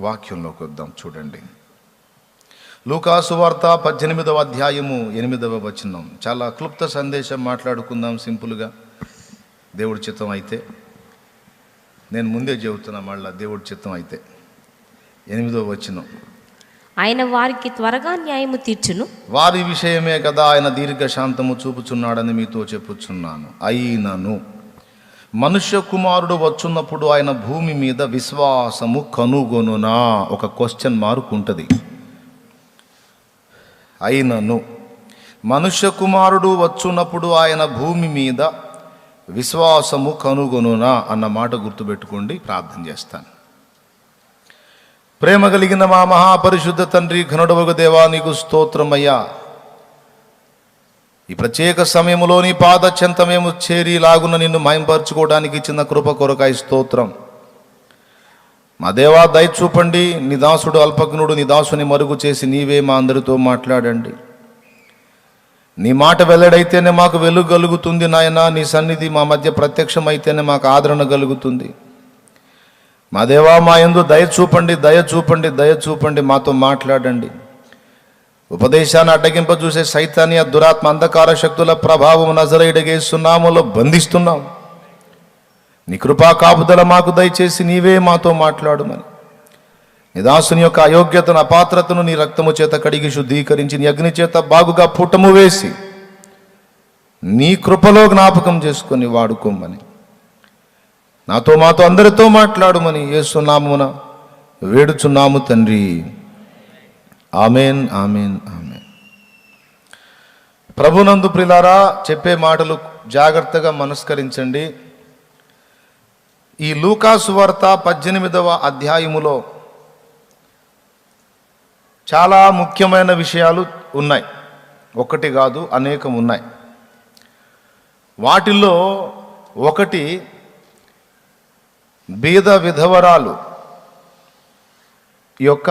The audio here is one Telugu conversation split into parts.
వాక్యంలోకి వద్దాం. చూడండి, లూకా సువార్త 18వ అధ్యాయము 8వ వచనం. చాలా క్లుప్త సందేశం మాట్లాడుకుందాం సింపుల్గా. దేవుడి చిత్తం అయితే, నేను ముందే చెబుతున్నా, మళ్ళా దేవుడి చిత్తం అయితే 8వ వచనం. ఆయన వారికి త్వరగా న్యాయము తీర్చును, వారి విషయమే కదా ఆయన దీర్ఘశాంతము చూపుచున్నాడని మీతో చెప్పుచున్నాను. అయినను మనుష్య కుమారుడు వచ్చున్నప్పుడు ఆయన భూమి మీద విశ్వాసము కనుగొనునా? ఒక క్వశ్చన్ మార్క్ ఉంటుంది. అయినను మనుష్య కుమారుడు వచ్చున్నప్పుడు ఆయన భూమి మీద విశ్వాసము కనుగొనునా అన్న మాట గుర్తుపెట్టుకోండి. ప్రార్థన చేస్తాను. ప్రేమ కలిగిన మా మహాపరిశుద్ధ తండ్రి, ఘనుడవగు దేవా, నీకు స్తోత్రమయ్యా. ఈ ప్రత్యేక సమయంలో నీ పాద చెంత మేము చేరి లాగున నిన్ను మయంపరచుకోవడానికి ఇచ్చిన కృప కొరకాయ స్తోత్రం. మా దేవా, దయ చూపండి. నీ దాసుడు అల్పజ్ఞుడు, నీ దాసుని మరుగు చేసి నీవే మా అందరితో మాట్లాడండి. నీ మాట వెల్లడైతేనే మాకు వెలుగు కలుగుతుంది నాయన. నీ సన్నిధి మా మధ్య ప్రత్యక్షమైతేనే మాకు ఆదరణ కలుగుతుంది. మా దేవా, మా యందు దయ చూపండి, దయ చూపండి, దయ చూపండి. మాతో మాట్లాడండి. ఉపదేశాన్ని అడ్డగింప చూసే సైతాన్య దురాత్మ అంధకార శక్తుల ప్రభావం నజరేయుడైన యేసు నామములో బంధిస్తున్నాం. నీ కృపా కాపుదల మాకు దయచేసి నీవే మాతో మాట్లాడుమని, నీ దాసుని యొక్క అయోగ్యతను, అపాత్రతను నీ రక్తము చేత కడిగి శుద్ధీకరించి, నీ అగ్ని చేత బాగుగా పుటము వేసి నీ కృపలో జ్ఞాపకం చేసుకొని వాడుకోమని, నాతో మాతో అందరితో మాట్లాడుమని యేసు నామమున వేడుచున్నాము తండ్రి. Amen, amen, amen. ప్రభునందు ప్రియులారా, చెప్పే మాటలు జాగ్రత్తగా మనస్కరించండి. ఈ లూకా సువార్త 18వ అధ్యాయములో చాలా ముఖ్యమైన విషయాలు ఉన్నాయి. ఒకటి కాదు, అనేకం ఉన్నాయి. వాటిల్లో ఒకటి బీద విధవరాలు యొక్క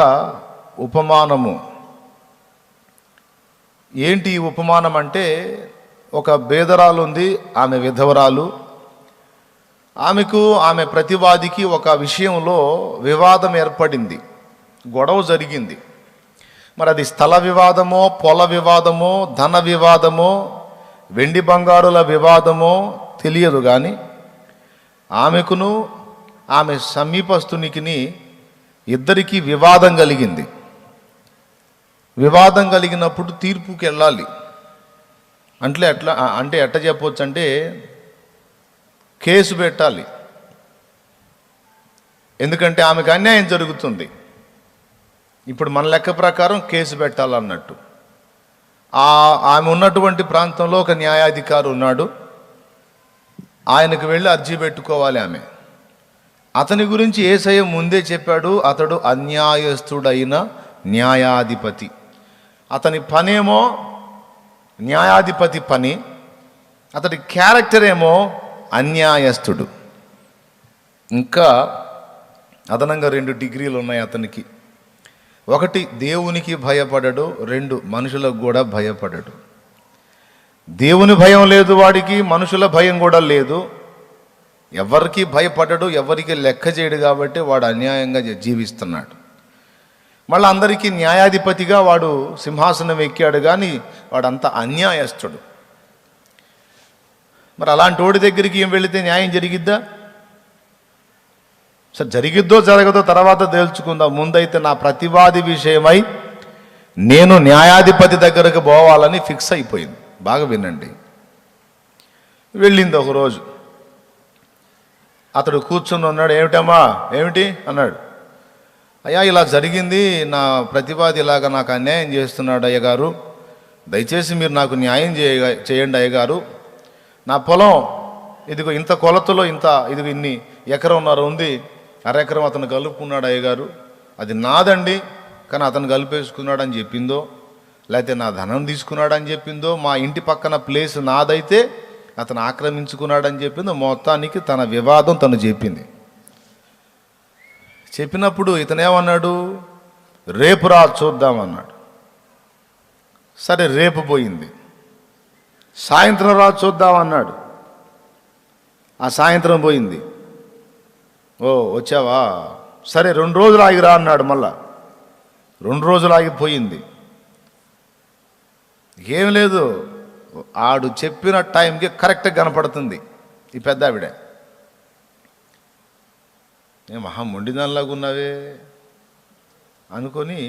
ఉపమానము. ఏంటి ఈ ఉపమానం అంటే, ఒక బేదరాలు ఉంది, ఆమె విధవరాలు. ఆమె ప్రతివాదికి ఒక విషయంలో వివాదం ఏర్పడింది, గొడవ జరిగింది. మరి అది స్థల వివాదమో, పొల వివాదమో, ధన వివాదమో, వెండి బంగారుల వివాదమో తెలియదు. కానీ ఆమెకును ఆమె సమీపస్తునికి ఇద్దరికీ వివాదం కలిగింది. వివాదం కలిగినప్పుడు తీర్పుకి వెళ్ళాలి. అంటే ఎట్లా చెప్పవచ్చు అంటే, కేసు పెట్టాలి. ఎందుకంటే ఆమెకు అన్యాయం జరుగుతుంది. ఇప్పుడు మన లెక్క ప్రకారం కేసు పెట్టాలన్నట్టు. ఆమె ఉన్నటువంటి ప్రాంతంలో ఒక న్యాయాధికారి ఉన్నాడు. ఆయనకు వెళ్ళి అర్జీ పెట్టుకోవాలి ఆమె. అతని గురించి యేసయ్య ముందే చెప్పాడు, అతడు అన్యాయస్తుడైన న్యాయాధిపతి. అతని పనేమో న్యాయాధిపతి పని, అతడి క్యారెక్టర్ ఏమో అన్యాయస్తుడు. ఇంకా అదనంగా 2 డిగ్రీలు ఉన్నాయి అతనికి. 1 దేవునికి భయపడడు, 2 మనుషులకు కూడా భయపడడు. దేవుని భయం లేదు వాడికి, మనుషుల భయం కూడా లేదు. ఎవరికి భయపడడు, ఎవరికి లెక్క చేయడు. కాబట్టి వాడు అన్యాయంగా జీవిస్తున్నాడు. మళ్ళీ అందరికీ న్యాయాధిపతిగా వాడు సింహాసనం ఎక్కాడు. కానీ వాడంతా అన్యాయస్తుడు. మరి అలాంటి వాడి దగ్గరికి ఏం వెళితే న్యాయం జరిగిద్దా? సరే, జరిగిద్దో జరగదో తర్వాత తేల్చుకుందాం. ముందైతే నా ప్రతివాది విషయమై నేను న్యాయాధిపతి దగ్గరకు పోవాలని ఫిక్స్ అయిపోయింది. బాగా వినండి. వెళ్ళింది ఒకరోజు. అతడు కూర్చుని ఉన్నాడు. ఏమిటమ్మా, ఏమిటి అన్నాడు. అయ్యా, ఇలా జరిగింది, నా ప్రతివాది ఇలాగా నాకు అన్యాయం చేస్తున్నాడు అయ్యగారు, దయచేసి మీరు నాకు న్యాయం చేయండి అయ్యగారు. నా పొలం ఇదిగో ఇంత కొలతలో ఇదిగో ఇన్ని ఎకరంన్నర ఉంది, అరెకరం అతను కలుపుకున్నాడు అయ్యగారు. అది నాదండి, కానీ అతను కలిపేసుకున్నాడు అని చెప్పిందో, లేకపోతే నా ధనం తీసుకున్నాడు అని చెప్పిందో, మా ఇంటి పక్కన ప్లేస్ నాదైతే అతను ఆక్రమించుకున్నాడని చెప్పిందో, మొత్తానికి తన వివాదం తను చెప్పింది. చెప్పినప్పుడు ఇతనేమన్నాడు, రేపు రా చూద్దామన్నాడు. సరే, రేపు పోయింది. సాయంత్రం రా చూద్దామన్నాడు. ఆ సాయంత్రం పోయింది. ఓ వచ్చావా, సరే 2 రోజులు ఆగిరా అన్నాడు. మళ్ళా 2 రోజులు ఆగిపోయింది. ఏం లేదు, ఆడు చెప్పిన టైంకి కరెక్ట్గా కనపడుతుంది ఈ పెద్ద ఆవిడ. ఏ మహా మొండిదానిలాగా ఉన్నావే అనుకొని,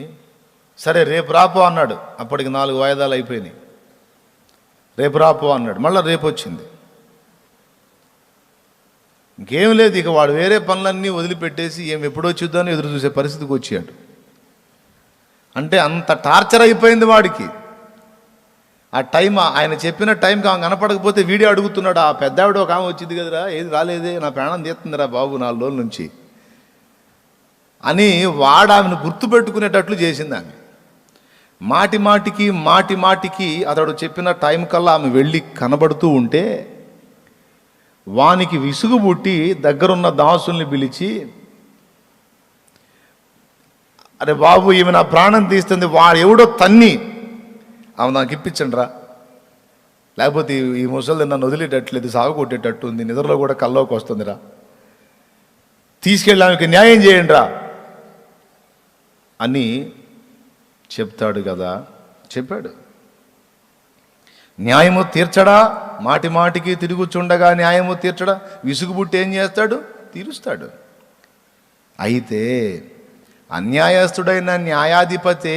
సరే రేపు రాపో అన్నాడు. అప్పటికి 4 వాయిదాలు అయిపోయినాయి. రేపు రాపో అన్నాడు. మళ్ళీ రేపు వచ్చింది. ఇంకేం లేదు, ఇక వాడు వేరే పనులన్నీ వదిలిపెట్టేసి ఎప్పుడు వచ్చిద్దని ఎదురు చూసే పరిస్థితికి వచ్చాడు. అంటే అంత టార్చర్ అయిపోయింది వాడికి. ఆ టైం, ఆయన చెప్పిన టైంకి ఆమె కనపడకపోతే వీడియో అడుగుతున్నాడు. ఆ పెద్ద ఆవిడ ఒక ఆమె వచ్చింది కదరా, ఏది రాలేదే, నా ప్రాణం తీస్తుందిరా బాబు 4 రోజుల నుంచి అని వాడు ఆమెను గుర్తుపెట్టుకునేటట్లు చేసింది ఆమె. మాటి మాటికి అతడు చెప్పిన టైం కల్లా ఆమె వెళ్ళి కనబడుతూ ఉంటే వానికి విసుగు పుట్టి దగ్గరున్న దాసుల్ని పిలిచి, అరే బాబు ఈమె నా ప్రాణం తీస్తుంది, వాడు ఎవడో తన్ని ఆమె నాకు ఇప్పించండి రా, లేకపోతే ఈ ముసలి నన్ను వదిలేటట్లేదు, సాగు కొట్టేటట్టు ఉంది, నిద్రలో కూడా కల్లోకి వస్తుందిరా, తీసుకెళ్ళి ఆమెకి న్యాయం చేయండి రా అని చెప్తాడు కదా. చెప్పాడు. న్యాయము తీర్చడా, మాటికి తిరుగుచుండగా న్యాయము తీర్చడా, విసుగుబుట్టి ఏం చేస్తాడు, తీరుస్తాడు. అయితే అన్యాయస్తుడైన న్యాయాధిపతే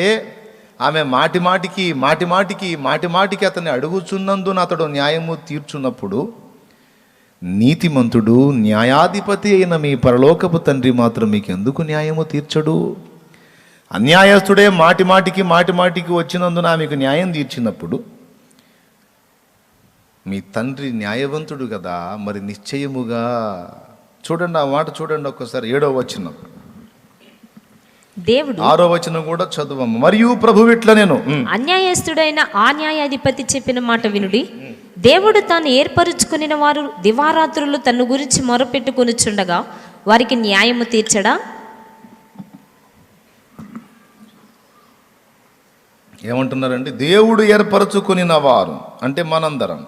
ఆమె మాటిమాటికి అతన్ని అడుగుచున్నందున అతడు న్యాయము తీర్చున్నప్పుడు, నీతిమంతుడు న్యాయాధిపతి అయిన మీ పరలోకపు తండ్రి మాత్రం మీకు ఎందుకు న్యాయము తీర్చడు? అన్యాయస్తుడే మాటిమాటికి వచ్చినందున మీకు న్యాయం తీర్చినప్పుడు, మీ తండ్రి న్యాయవంతుడు కదా, మరి నిశ్చయముగా. చూడండి ఆ మాట చూడండి ఒక్కసారి. 7వ వచనం, దేవుడు 6వ వచనం కూడా చదువమ్మ. మరియు ప్రభువు ఇట్లా, నేను అన్యాయస్తుడైన ఆ న్యాయాధిపతి చెప్పిన మాట వినుడి. దేవుడు తాను ఏర్పరుచుకుని వారు దివారాత్రులు తన గురించి మొరపెట్టుకొనుచుండగా వారికి న్యాయము తీర్చడా? ఏమంటున్నారండి? దేవుడు ఏర్పరచుకునిన వారు అంటే మనందరం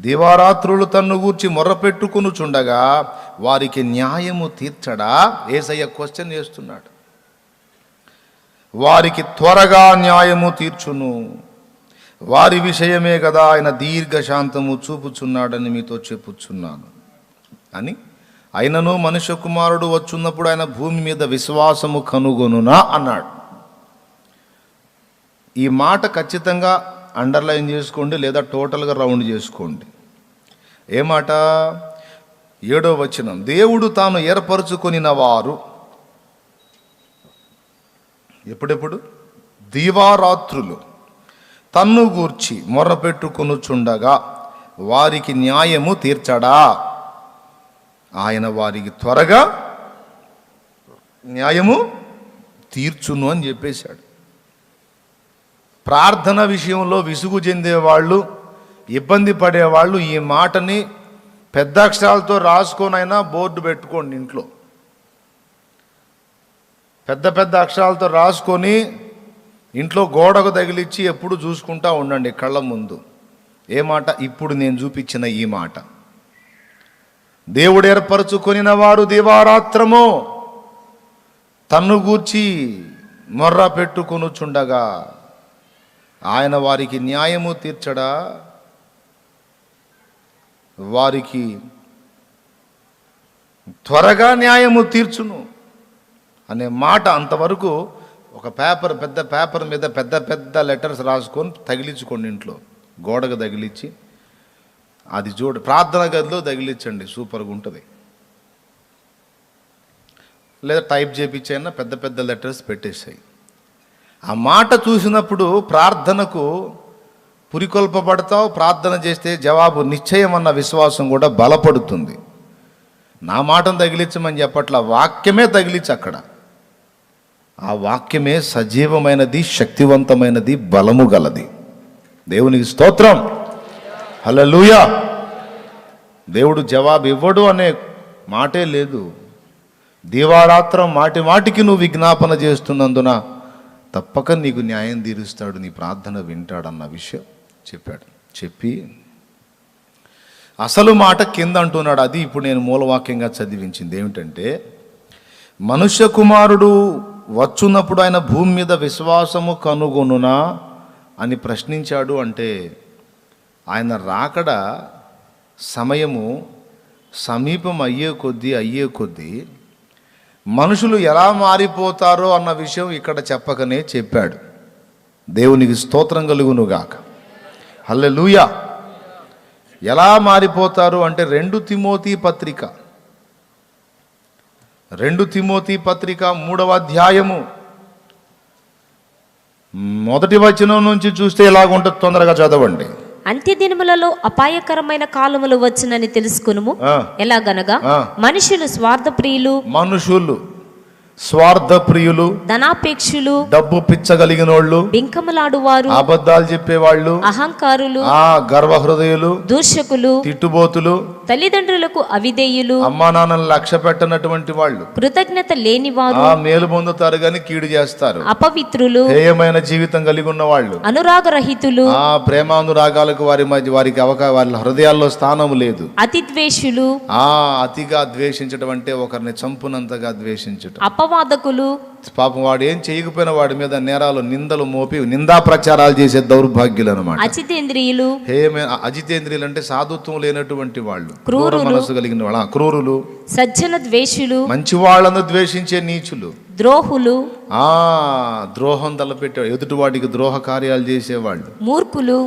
దివారాత్రులు తన్ను గూర్చి మొర్రపెట్టుకొనుచుండగా వారికి న్యాయము తీర్చడా? యేసయ్య క్వశ్చన్ చేస్తున్నాడు. వారికి త్వరగా న్యాయము తీర్చును, వారి విషయమే కదా ఆయన దీర్ఘశాంతము చూపుచున్నాడని మీతో చెప్పుచున్నాను అని. అయినను మనుష్య కుమారుడు వచ్చున్నప్పుడు ఆయన భూమి మీద విశ్వాసము కనుగొనునా అన్నాడు. ఈ మాట ఖచ్చితంగా అండర్లైన్ చేసుకోండి, లేదా టోటల్గా రౌండ్ చేసుకోండి. ఏ మాట? 7వ వచనం, దేవుడు తాను ఏర్పరచుకొనిన వారు ఎప్పుడెప్పుడు? దివారాత్రులు తన్ను గూర్చి మొర్రపెట్టుకొనుచుండగా వారికి న్యాయము తీర్చడా? ఆయన వారికి త్వరగా న్యాయము తీర్చును అని చెప్పేశాడు. ప్రార్థన విషయంలో విసుగు చెందేవాళ్ళు, ఇబ్బంది పడేవాళ్ళు ఈ మాటని పెద్ద అక్షరాలతో రాసుకొనైనా బోర్డు పెట్టుకోండి ఇంట్లో. పెద్ద అక్షరాలతో రాసుకొని ఇంట్లో గోడకు తగిలిచ్చి ఎప్పుడు చూసుకుంటా ఉండండి కళ్ళ ముందు. ఏ మాట? ఇప్పుడు నేను చూపించిన ఈ మాట. దేవుడు ఏర్పరచుకొనిన వారు దివారాత్రము తన్ను గూర్చి మొర్ర పెట్టుకొనుచుండగా ఆయన వారికి న్యాయము తీర్చడా? వారికి త్వరగా న్యాయము తీర్చును అనే మాట. అంతవరకు ఒక పెద్ద పేపర్ మీద పెద్ద లెటర్స్ రాసుకొని తగిలించుకోండి ఇంట్లో, గోడకు తగిలించి. అది ప్రార్థన గదిలో తగిలించండి, సూపర్గా ఉంటుంది. లేదా టైప్ చేయించైనా పెద్ద లెటర్స్ పెట్టేసాయి. ఆ మాట చూసినప్పుడు ప్రార్థనకు పురికొల్పబడతావు. ప్రార్థన చేస్తే జవాబు నిశ్చయం అన్న విశ్వాసం కూడా బలపడుతుంది. నా మాటను తగిలించమని చెప్పట్ల, వాక్యమే తగిలించి అక్కడ. ఆ వాక్యమే సజీవమైనది, శక్తివంతమైనది, బలము గలది. దేవునికి స్తోత్రం, హల్లెలూయా. దేవుడు జవాబు ఇవ్వడు అనే మాటే లేదు. దివారాత్రం మాటికి నువ్వు విజ్ఞాపన చేస్తున్నందున తప్పక నీకు న్యాయం తీరుస్తాడు, నీ ప్రార్థన వింటాడన్న విషయం చెప్పాడు. చెప్పి అసలు మాట కింద అంటున్నాడు. అది ఇప్పుడు నేను మూలవాక్యంగా చదివించింది ఏమిటంటే, మనుష్య కుమారుడు వచ్చున్నప్పుడు ఆయన భూమి మీద విశ్వాసము కనుగొనునా అని ప్రశ్నించాడు. అంటే ఆయన రాకడ సమయము సమీపం అయ్యే కొద్దీ మనుషులు ఎలా మారిపోతారో అన్న విషయం ఇక్కడ చెప్పకనే చెప్పాడు. దేవునికి స్తోత్రం కలుగునుగాక. హల్లెలూయా. ఎలా మారిపోతారు అంటే 2 తిమోతి పత్రిక 3వ అధ్యాయము 1వ వచనం నుంచి చూస్తే ఎలాగుంటుంది, తొందరగా చదవండి. అంత్య దినములలో అపాయకరమైన కాలములు వచ్చునని తెలుసుకునుము. ఎలాగనగా మనుషులు స్వార్థప్రియులు, ధనాపేక్షులు, డబ్బు పిచ్చగలిగినోళ్ళు, బింకములాడువారు, అబద్ధాలు చెప్పేవాళ్ళు, అహంకారులు, గర్వహృదయులు, దూషకులు, తిట్టుబోతులు, తల్లిదండ్రులకు అవిధేయులు, అమ్మా నాన్నలను లక్ష్య పెట్టనటువంటి వాళ్ళు, కృతజ్ఞత లేనివారు, మేలు పొందుతారు గాని కీడు చేస్తారు, అపవిత్రులు, హేయమైన జీవితం కలిగి ఉన్న వాళ్ళు, అనురాగరహితులు, ప్రేమానురాగాలకు వారికి వాళ్ళ హృదయాల్లో స్థానం లేదు, అతిద్వేషులు, అతిగా ద్వేషించడం అంటే ఒకరిని చంపునంతగా ద్వేషించడం, అపవాదకులు, పాపం వాడు ఏం చేయకపోయినా వాడి మీద నేరాలు నిందలు మోపి నిందా ప్రచారాలు చేసే దౌర్భాగ్యులు అన్నమాట. అజితేంద్రియులు, అజితేంద్రియులు అంటే సాధుత్వం లేనటువంటి వాళ్ళు, క్రూర మనసు కలిగిన వాళ్ళ, క్రూరులు, సజ్జన ద్వేషులు, మంచి వాళ్ళను ద్వేషించే నీచులు, ద్రోహులు, ద్రోహం తలపెట్టే ఎదుటి వాడికి ద్రోహ కార్యాలు చేసేవాళ్ళు, మూర్ఖులు,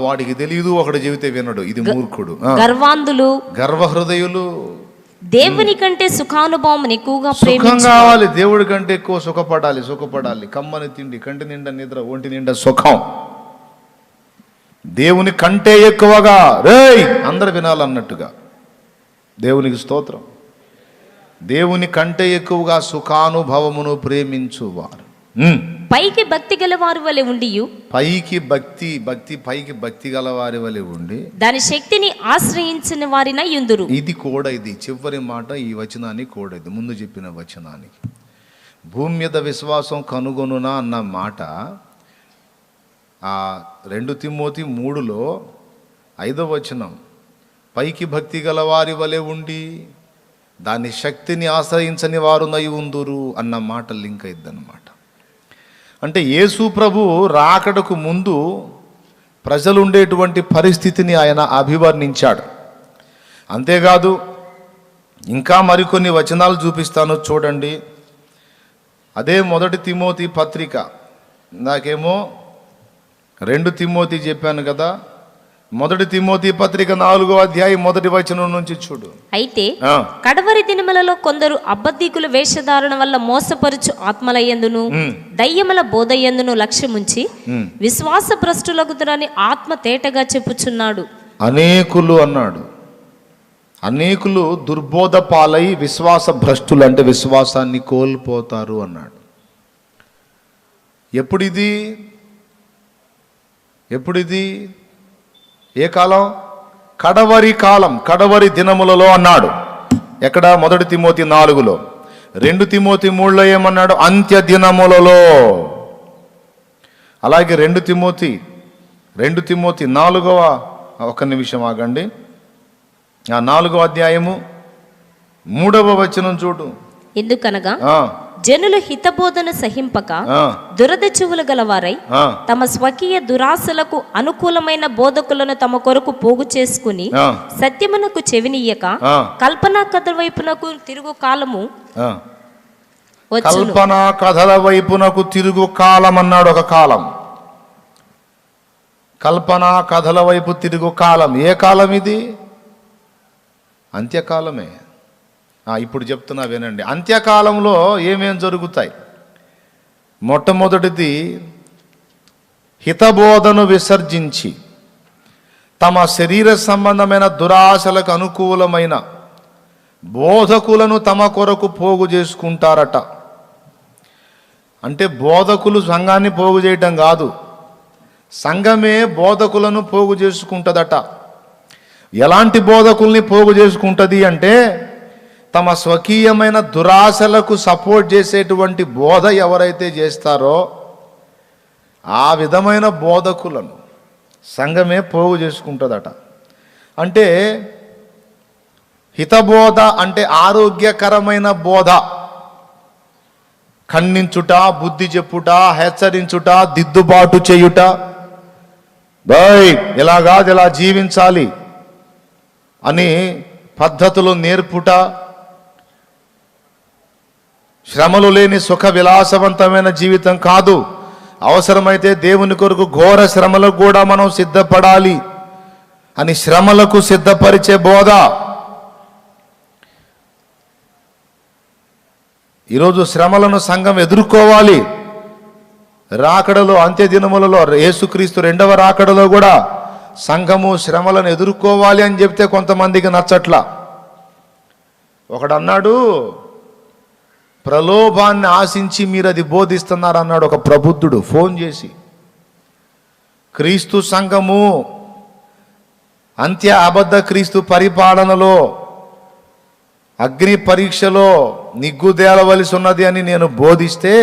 వాడికి తెలియదు ఒకడు చెబితే వినడు, ఇది మూర్ఖుడు, గర్వాంధులు, గర్వహృదయులు, దేవుని కంటే సుఖానుభవం ఎక్కువగా సుఖం కావాలి, దేవుడి కంటే ఎక్కువ సుఖపడాలి, కమ్మని తిండి, కంటి నిండా నిద్ర, ఒంటి నిండా సుఖం, దేవుని కంటే ఎక్కువగా రేయ్ అందరు వినాలన్నట్టుగా. దేవునికి స్తోత్రం. దేవుని కంటే ఎక్కువగా సుఖానుభవమును ప్రేమించువారు పైకి భక్తి గలవారి వలె ఉండి, పైకి భక్తి గలవారి వలె ఉండి దాని శక్తిని ఆశ్రయించిన వారిన యుందురు. ఇది చివరి మాట ఈ వచనానికి కోడది, ముందు చెప్పిన వచనానికి. భూమి మీద విశ్వాసం కనుగొనునా అన్న మాట 2 తిమోతి 3లో 5వ వచనం, పైకి భక్తి గలవారి వలె ఉండి దాని శక్తిని ఆశ్రయించని వారు నై ఉందురు అన్న మాట లింక్ అయిద్దన్నమాట. అంటే యేసు ప్రభు రాకడకు ముందు ప్రజలు ఉండేటువంటి పరిస్థితిని ఆయన అభివర్ణించాడు. అంతేకాదు ఇంకా మరికొన్ని వచనాలు చూపిస్తాను చూడండి. అదే 1 తిమోతి పత్రిక, నాకేమో 2 తిమోతి చెప్పాను కదా, 1 తిమోతి పత్రిక 4వ అధ్యాయం 1వ వచనం నుంచి చూడు. అయితే కడవరి దినములలో కొందరు అబద్ధికుల వేషధారణ వల్ల మోసపరుచు ఆత్మలయందును దయ్యముల బోధయందును లక్ష్యముంచి విశ్వాస భ్రష్టులగుదురని ఆత్మ తేటగా చెప్పుచున్నాడు. అనేకులు అన్నాడు, అనేకులు దుర్బోధ పాలై విశ్వాస భ్రష్టులు అంటే విశ్వాసాన్ని కోల్పోతారు అన్నాడు. ఎప్పుడిది ఏ కాలం? కడవరి దినములలో అన్నాడు. ఎక్కడ? 1 తిమోతి 4లో. 2 తిమోతి 3లో ఏమన్నాడు? అంత్య దినములలో. అలాగే 2 తిమోతి 4వ, ఒక నిమిషం ఆగండి, 4వ అధ్యాయము 3వ వచనం చూడు. ఎందుకనగా జనులు హితబోధన సహింపక దురద చెవులు గలవారై తమ స్వకీయ దురాశలకు అనుకూలమైన బోధకులను తమ కొరకు పోగు చేసుకుని సత్యమునకు చెవినియ్యక కల్పనా కథల వైపునకు తిరుగు కాలము, కల్పనా కథల వైపునకు తిరుగు కాలం అన్నాడు. ఒక కాలం, కల్పనా కథల వైపు తిరుగు కాలం. ఏ కాలం ఇది? అంత్యకాలమే. ఇప్పుడు చెప్తున్నా వినండి. అంత్యకాలంలో ఏమేం జరుగుతాయి? మొట్టమొదటిది, హితబోధను విసర్జించి తమ శరీర సంబంధమైన దురాశలకు అనుకూలమైన బోధకులను తమ కొరకు పోగు చేసుకుంటారట. అంటే బోధకులు సంఘాన్ని పోగు చేయటం కాదు, సంఘమే బోధకులను పోగు చేసుకుంటుందట. ఎలాంటి బోధకుల్ని పోగు చేసుకుంటుంది అంటే, తమ స్వకీయమైన దురాశలకు సపోర్ట్ చేసేటువంటి బోధ ఎవరైతే చేస్తారో ఆ విధమైన బోధకులను సంఘమే పోగు చేసుకుంటుందట. అంటే హితబోధ అంటే ఆరోగ్యకరమైన బోధ, ఖండించుట, బుద్ధి చెప్పుట, హెచ్చరించుట, దిద్దుబాటు చేయుట. ఇలా కాదు, ఇలా జీవించాలి అని పద్ధతులు నేర్పుట. శ్రమలు లేని సుఖ విలాసవంతమైన జీవితం కాదు. అవసరమైతే దేవుని కొరకు ఘోర శ్రమలకు కూడా మనం సిద్ధపడాలి అని శ్రమలకు సిద్ధపరిచే బోధ. ఈరోజు శ్రమలను సంఘం ఎదుర్కోవాలి. రాకడలో, అంత్య దినములలో, యేసుక్రీస్తు రెండవ రాకడలో కూడా సంఘము శ్రమలను ఎదుర్కోవాలి అని చెప్తే కొంతమందికి నచ్చట్లా. ఒకడన్నాడు, ప్రలోభాన్ని ఆశించి మీరు అది బోధిస్తున్నారు అన్నాడు ఒక ప్రబుద్ధుడు ఫోన్ చేసి. క్రీస్తు సంఘము అంత్య అబద్ధ క్రీస్తు పరిపాలనలో అగ్ని పరీక్షలో నిగ్గుదేలవలసి ఉన్నది అని నేను బోధిస్తే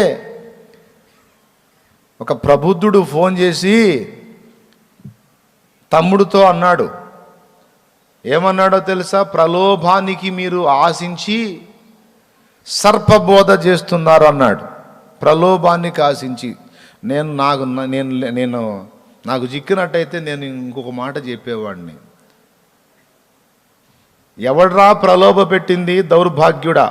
ఒక ప్రబుద్ధుడు ఫోన్ చేసి తమ్ముడితో అన్నాడు. ఏమన్నాడో తెలుసా? ప్రలోభానికి మీరు ఆశించి సర్పబోధ చేస్తున్నారు అన్నాడు. ప్రలోభానికి ఆశించి. నాకు చిక్కినట్టయితే నేను ఇంకొక మాట చెప్పేవాడిని. ఎవడ్రా ప్రలోభ పెట్టింది? దౌర్భాగ్యుడా.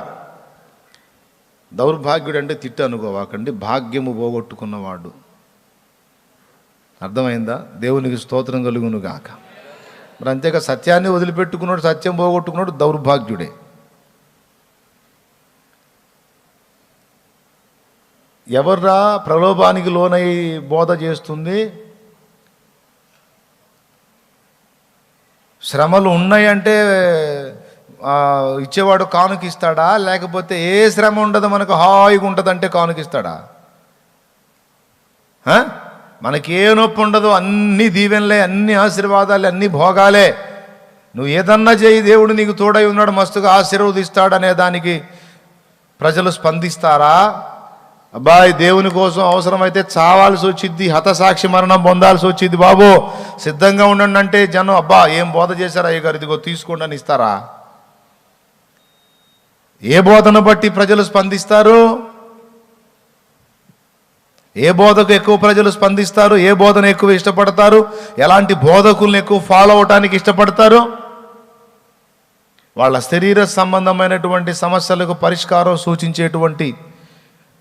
దౌర్భాగ్యుడు అంటే తిట్టు అనుకోవాకండి, భాగ్యము పోగొట్టుకున్నవాడు. అర్థమైందా? దేవునికి స్తోత్రం కలుగును గాక. మరి అంతేగా, సత్యాన్ని వదిలిపెట్టుకున్నాడు, సత్యం పోగొట్టుకున్నాడు దౌర్భాగ్యుడే. ఎవర్రా ప్రలోభానికి లోనై బోధ చేస్తుంది? శ్రమలు ఉన్నాయంటే ఇచ్చేవాడు కానుకిస్తాడా? లేకపోతే ఏ శ్రమ ఉండదు మనకు హాయిగా ఉంటుందంటే కానుకిస్తాడా? మనకే నొప్పి ఉండదు, అన్ని దీవెనలే, అన్ని ఆశీర్వాదాలే, అన్ని భోగాలే. నువ్వు ఏదన్నా చేయి, దేవుడు నీకు తోడై ఉన్నాడు, మస్తుగా ఆశీర్వదిస్తాడు అనే దానికి ప్రజలు స్పందిస్తారా? అబ్బాయి, దేవుని కోసం అవసరమైతే చావాల్సి వచ్చింది, హతసాక్షి మరణం పొందాల్సి వచ్చింది, బాబు సిద్ధంగా ఉండండి అంటే జనం అబ్బా ఏం బోధ చేశారు అయ్యగారు, ఇదిగో తీసుకోండి అని ఇస్తారా? ఏ బోధను బట్టి ప్రజలు స్పందిస్తారు? ఏ బోధకు ఎక్కువ ప్రజలు స్పందిస్తారు? ఏ బోధను ఎక్కువ ఇష్టపడతారు? ఎలాంటి బోధకుల్ని ఎక్కువ ఫాలో అవటానికి ఇష్టపడతారు? వాళ్ళ శరీర సంబంధమైనటువంటి సమస్యలకు పరిష్కారం సూచించేటువంటి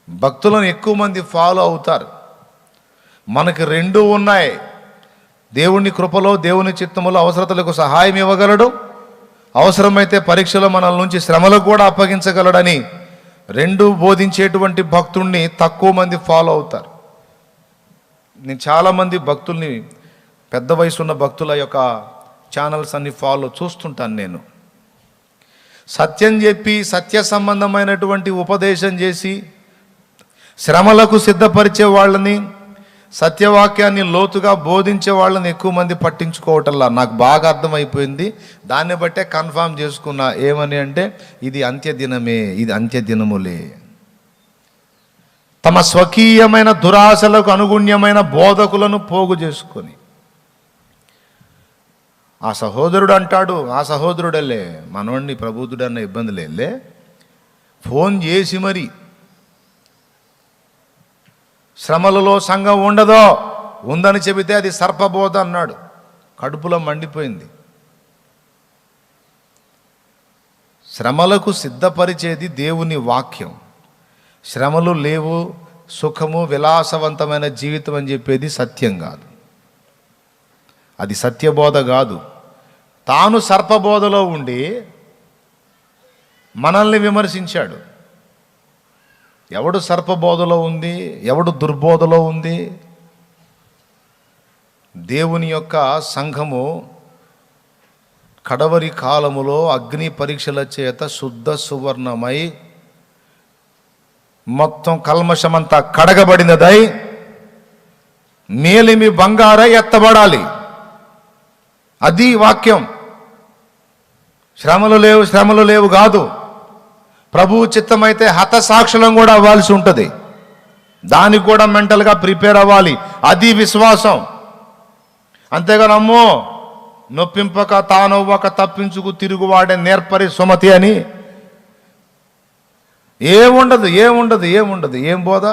భక్తులను ఎక్కువ మంది ఫాలో అవుతారు. మనకి రెండూ ఉన్నాయి. దేవుని కృపలో, దేవుని చిత్తములో అవసరతలకు సహాయం ఇవ్వగలడు, అవసరమైతే పరీక్షలో మనల నుంచి శ్రమలకు కూడా అప్పగించగలడని రెండు బోధించేటువంటి భక్తుల్ని తక్కువ మంది ఫాలో అవుతారు. నేను చాలామంది భక్తుల్ని, పెద్ద వయసున్న భక్తుల యొక్క ఛానల్స్ అన్ని ఫాలో చూస్తుంటాను. నేను సత్యం చెప్పి, సత్య సంబంధమైనటువంటి ఉపదేశం చేసి శ్రమలకు సిద్ధపరిచే వాళ్ళని, సత్యవాక్యాన్ని లోతుగా బోధించే వాళ్ళని ఎక్కువ మంది పట్టించుకోవటంలా నాకు బాగా అర్థమైపోయింది. దాన్ని బట్టే కన్ఫామ్ చేసుకున్నా. ఏమని అంటే, ఇది అంత్యదినమే, ఇది అంత్యదినములే. తమ స్వకీయమైన దురాశలకు అనుగుణ్యమైన బోధకులను పోగు చేసుకొని, ఆ సహోదరుడు అంటాడు, ఆ సహోదరుడలే మనోడిని ప్రబుద్ధుడు అన్న ఇబ్బంది లేదులే, ఫోన్ చేసి మరి శ్రమలలో సంఘం ఉండదో, ఉందని చెబితే అది సర్పబోధ అన్నాడు. కడుపులో మండిపోయింది. శ్రమలకు సిద్ధపరిచేది దేవుని వాక్యం. శ్రమలు లేవు, సుఖము, విలాసవంతమైన జీవితం అని చెప్పేది సత్యం కాదు. అది సత్యబోధ కాదు. తాను సర్పబోధలో ఉండి మనల్ని విమర్శించాడు. ఎవడు సర్పబోధలో ఉంది, ఎవడు దుర్బోధలో ఉంది? దేవుని యొక్క సంఘము కడవరి కాలములో అగ్ని పరీక్షల చేత శుద్ధ సువర్ణమై మొత్తం కల్మషమంతా కడగబడినదై మేలిమి బంగారై ఎత్తబడాలి. అది వాక్యం. శ్రమలు లేవు కాదు. ప్రభువు చిత్తమైతే హతసాక్షులం కూడా అవ్వాల్సి ఉంటుంది. దానికి కూడా మెంటల్గా ప్రిపేర్ అవ్వాలి. అది విశ్వాసం. అంతేగాని అమ్మో నొప్పింపక తానవ్వక తప్పించుకు తిరుగువాడే నేర్పరి సుమతి అని ఏముండదు, ఏముండదు, ఏముండదు. ఏం బోధ?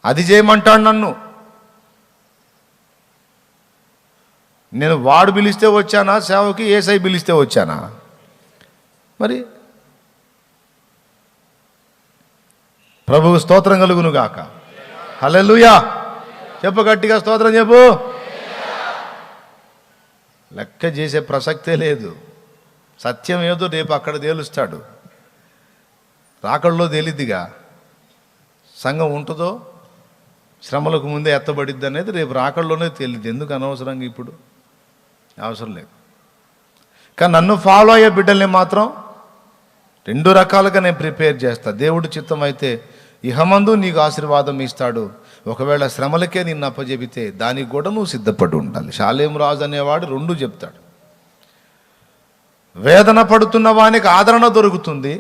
అది చేయమంటాడు నన్ను. నేను వాడు పిలిస్తే వచ్చానా సేవకి? ఏసై పిలిస్తే వచ్చానా? మరి ప్రభువు స్తోత్రం కలుగును గాక. హల్లెలూయా. చెప్పు, గట్టిగా స్తోత్రం చెప్పు. లెక్క చేసే ప్రసక్తే లేదు. సత్యం ఏదో రేపు అక్కడ తేలుస్తాడు. రాకడలో తేలిద్దిగా. సంఘం ఉంటుందో శ్రమలకు ముందే ఎత్తబడిద్ది అనేది రేపు రాకడలోనే తేలిద్ది. ఎందుకు అనవసరంగా ఇప్పుడు? అవసరం లేదు. కానీ నన్ను ఫాలో అయ్యే బిడ్డల్ని మాత్రం 2 రకాలుగా నేను ప్రిపేర్ చేస్తా. దేవుడి చిత్తం అయితే ఇహమందు నీకు ఆశీర్వాదం ఇస్తాడు. ఒకవేళ శ్రమలకే నిన్ను అప్పజెబితే దానికి కూడా నువ్వు సిద్ధపడి ఉండాలి. షాలేం రాజు అనేవాడు 2 చెప్తాడు. వేదన పడుతున్న వానికి ఆదరణ దొరుకుతుంది,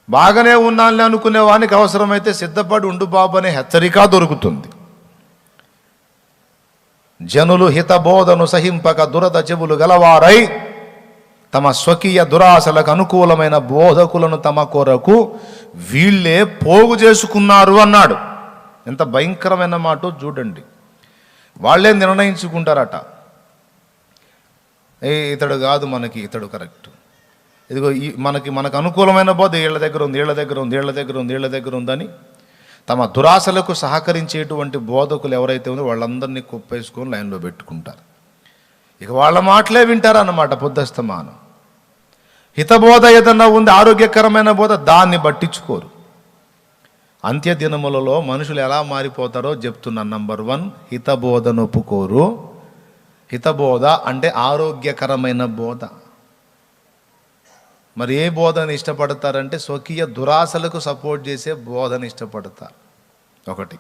బాగానే ఉన్నానని అనుకునే వానికి అవసరమైతే సిద్ధపడి ఉండు బాబు అనే హెచ్చరిక దొరుకుతుంది. జనులు హితబోధను సహింపక దురద చెవులు గలవారై తమ స్వకీయ దురాశలకు అనుకూలమైన బోధకులను తమ కొరకు వీళ్ళే పోగు చేసుకున్నారు అన్నాడు. ఎంత భయంకరమైన మాట చూడండి. వాళ్ళే నిర్ణయించుకుంటారట, ఇతడు కాదు మనకి, ఇతడు కరెక్ట్, ఇదిగో మనకు అనుకూలమైన బోధ వీళ్ళ దగ్గర ఉంది, వీళ్ళ దగ్గర ఉంది, వీళ్ళ దగ్గర ఉంది, వీళ్ళ దగ్గర ఉందని తమ దురాశలకు సహకరించేటువంటి బోధకులు ఎవరైతే ఉందో వాళ్ళందరినీ కుప్పేసుకొని లైన్లో పెట్టుకుంటారు. ఇక వాళ్ళ మాటలే వింటారన్నమాట పొద్దస్తమానం. హితబోధ ఏదన్నా ఉంది, ఆరోగ్యకరమైన బోధ, దాన్ని పట్టించుకోరు. అంత్య దినములలో మనుషులు ఎలా మారిపోతారో చెప్తున్నాను. నంబర్ 1, హితబోధను ఒప్పుకోరు. హితబోధ అంటే ఆరోగ్యకరమైన బోధ. మరి ఏ బోధన ఇష్టపడతారంటే స్వకీయ దురాశలకు సపోర్ట్ చేసే బోధన ఇష్టపడతారు. 1.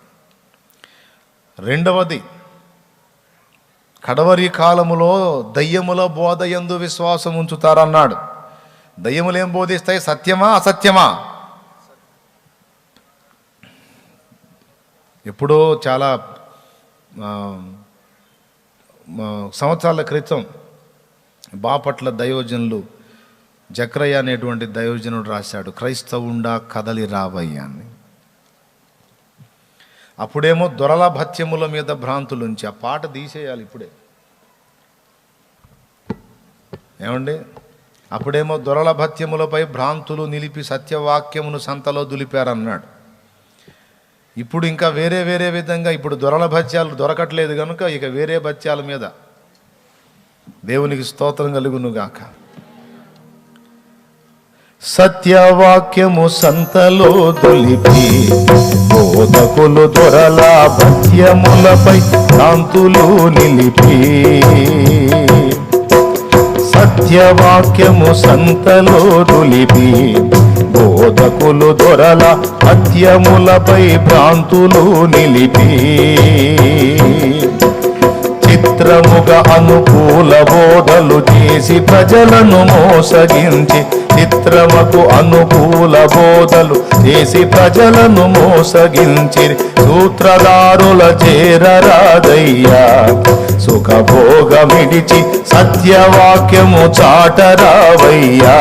2వది, కడవరి కాలములో దయ్యముల బోధ యందు విశ్వాసం ఉంచుతారన్నాడు. దయ్యములు ఏం బోధిస్తాయి? సత్యమా అసత్యమా? ఎప్పుడో చాలా సంవత్సరాల క్రితం బాపట్ల దైవజనులు జక్రయ్య అనేటువంటి దైవజనుడు రాశాడు, క్రైస్తవుండా కదలి రావయ్యా అని. అప్పుడేమో దొరల భత్యముల మీద భ్రాంతులుంచి ఆ పాట తీసేయాలి ఇప్పుడే. ఏమండి? అప్పుడేమో దొరల భత్యములపై భ్రాంతులు నిలిపి సత్యవాక్యమును సంతలో దులిపారన్నాడు. ఇప్పుడు ఇంకా వేరే వేరే విధంగా, ఇప్పుడు దొరల భత్యాలు దొరకట్లేదు కనుక ఇక వేరే భత్యాల మీద. దేవునికి స్తోత్రం కలుగును గాక. సత్యవాక్యము సంతలో దులిపి బోధకులు దొరల భత్యములపై భ్రాంతులు నిలిపి. సత్యవాక్యము సంతలో దులిపి బోధకులు దొరల భత్యములపై భ్రాంతులు నిలిపి. చిత్రముగా అనుకూల బోధలు చేసి ప్రజలను మోసగించి, చిత్రముకు అనుకూల బోధలు చేసి ప్రజలను మోసగించి సూత్రధారుల చేరరాదయ్యా. సుఖభోగమిడిచి సత్యవాక్యము చాటరావయ్యా.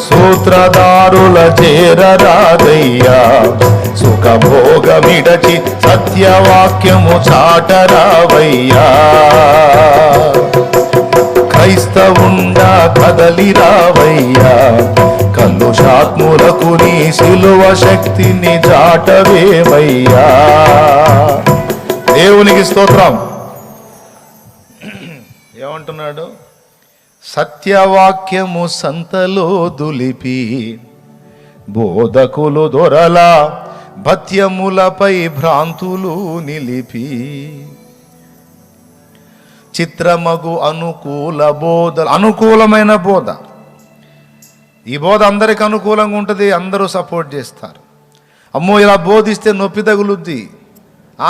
సూత్రధారుల చేరరాదయ్యా. సుఖభోగమిడచి సత్యవాక్యము చాటరావయ్యా. క్రైస్తవుండా కదలి రావయ్యా. కలుషాత్ములకు నీ సిలువ శక్తిని చాటవేవయ్యా. దేవునికి స్తోత్రం. ఏమంటున్నాడు? సత్యవాక్యము సంతలో దులిపి బోధకులు దొరల భత్యములపై భ్రాంతులు నిలిపి. చిత్రమగు అనుకూల బోధ, అనుకూలమైన బోధ. ఈ బోధ అందరికి అనుకూలంగా ఉంటుంది, అందరూ సపోర్ట్ చేస్తారు. అమ్మో ఇలా బోధిస్తే నొప్పి తగులుద్ది,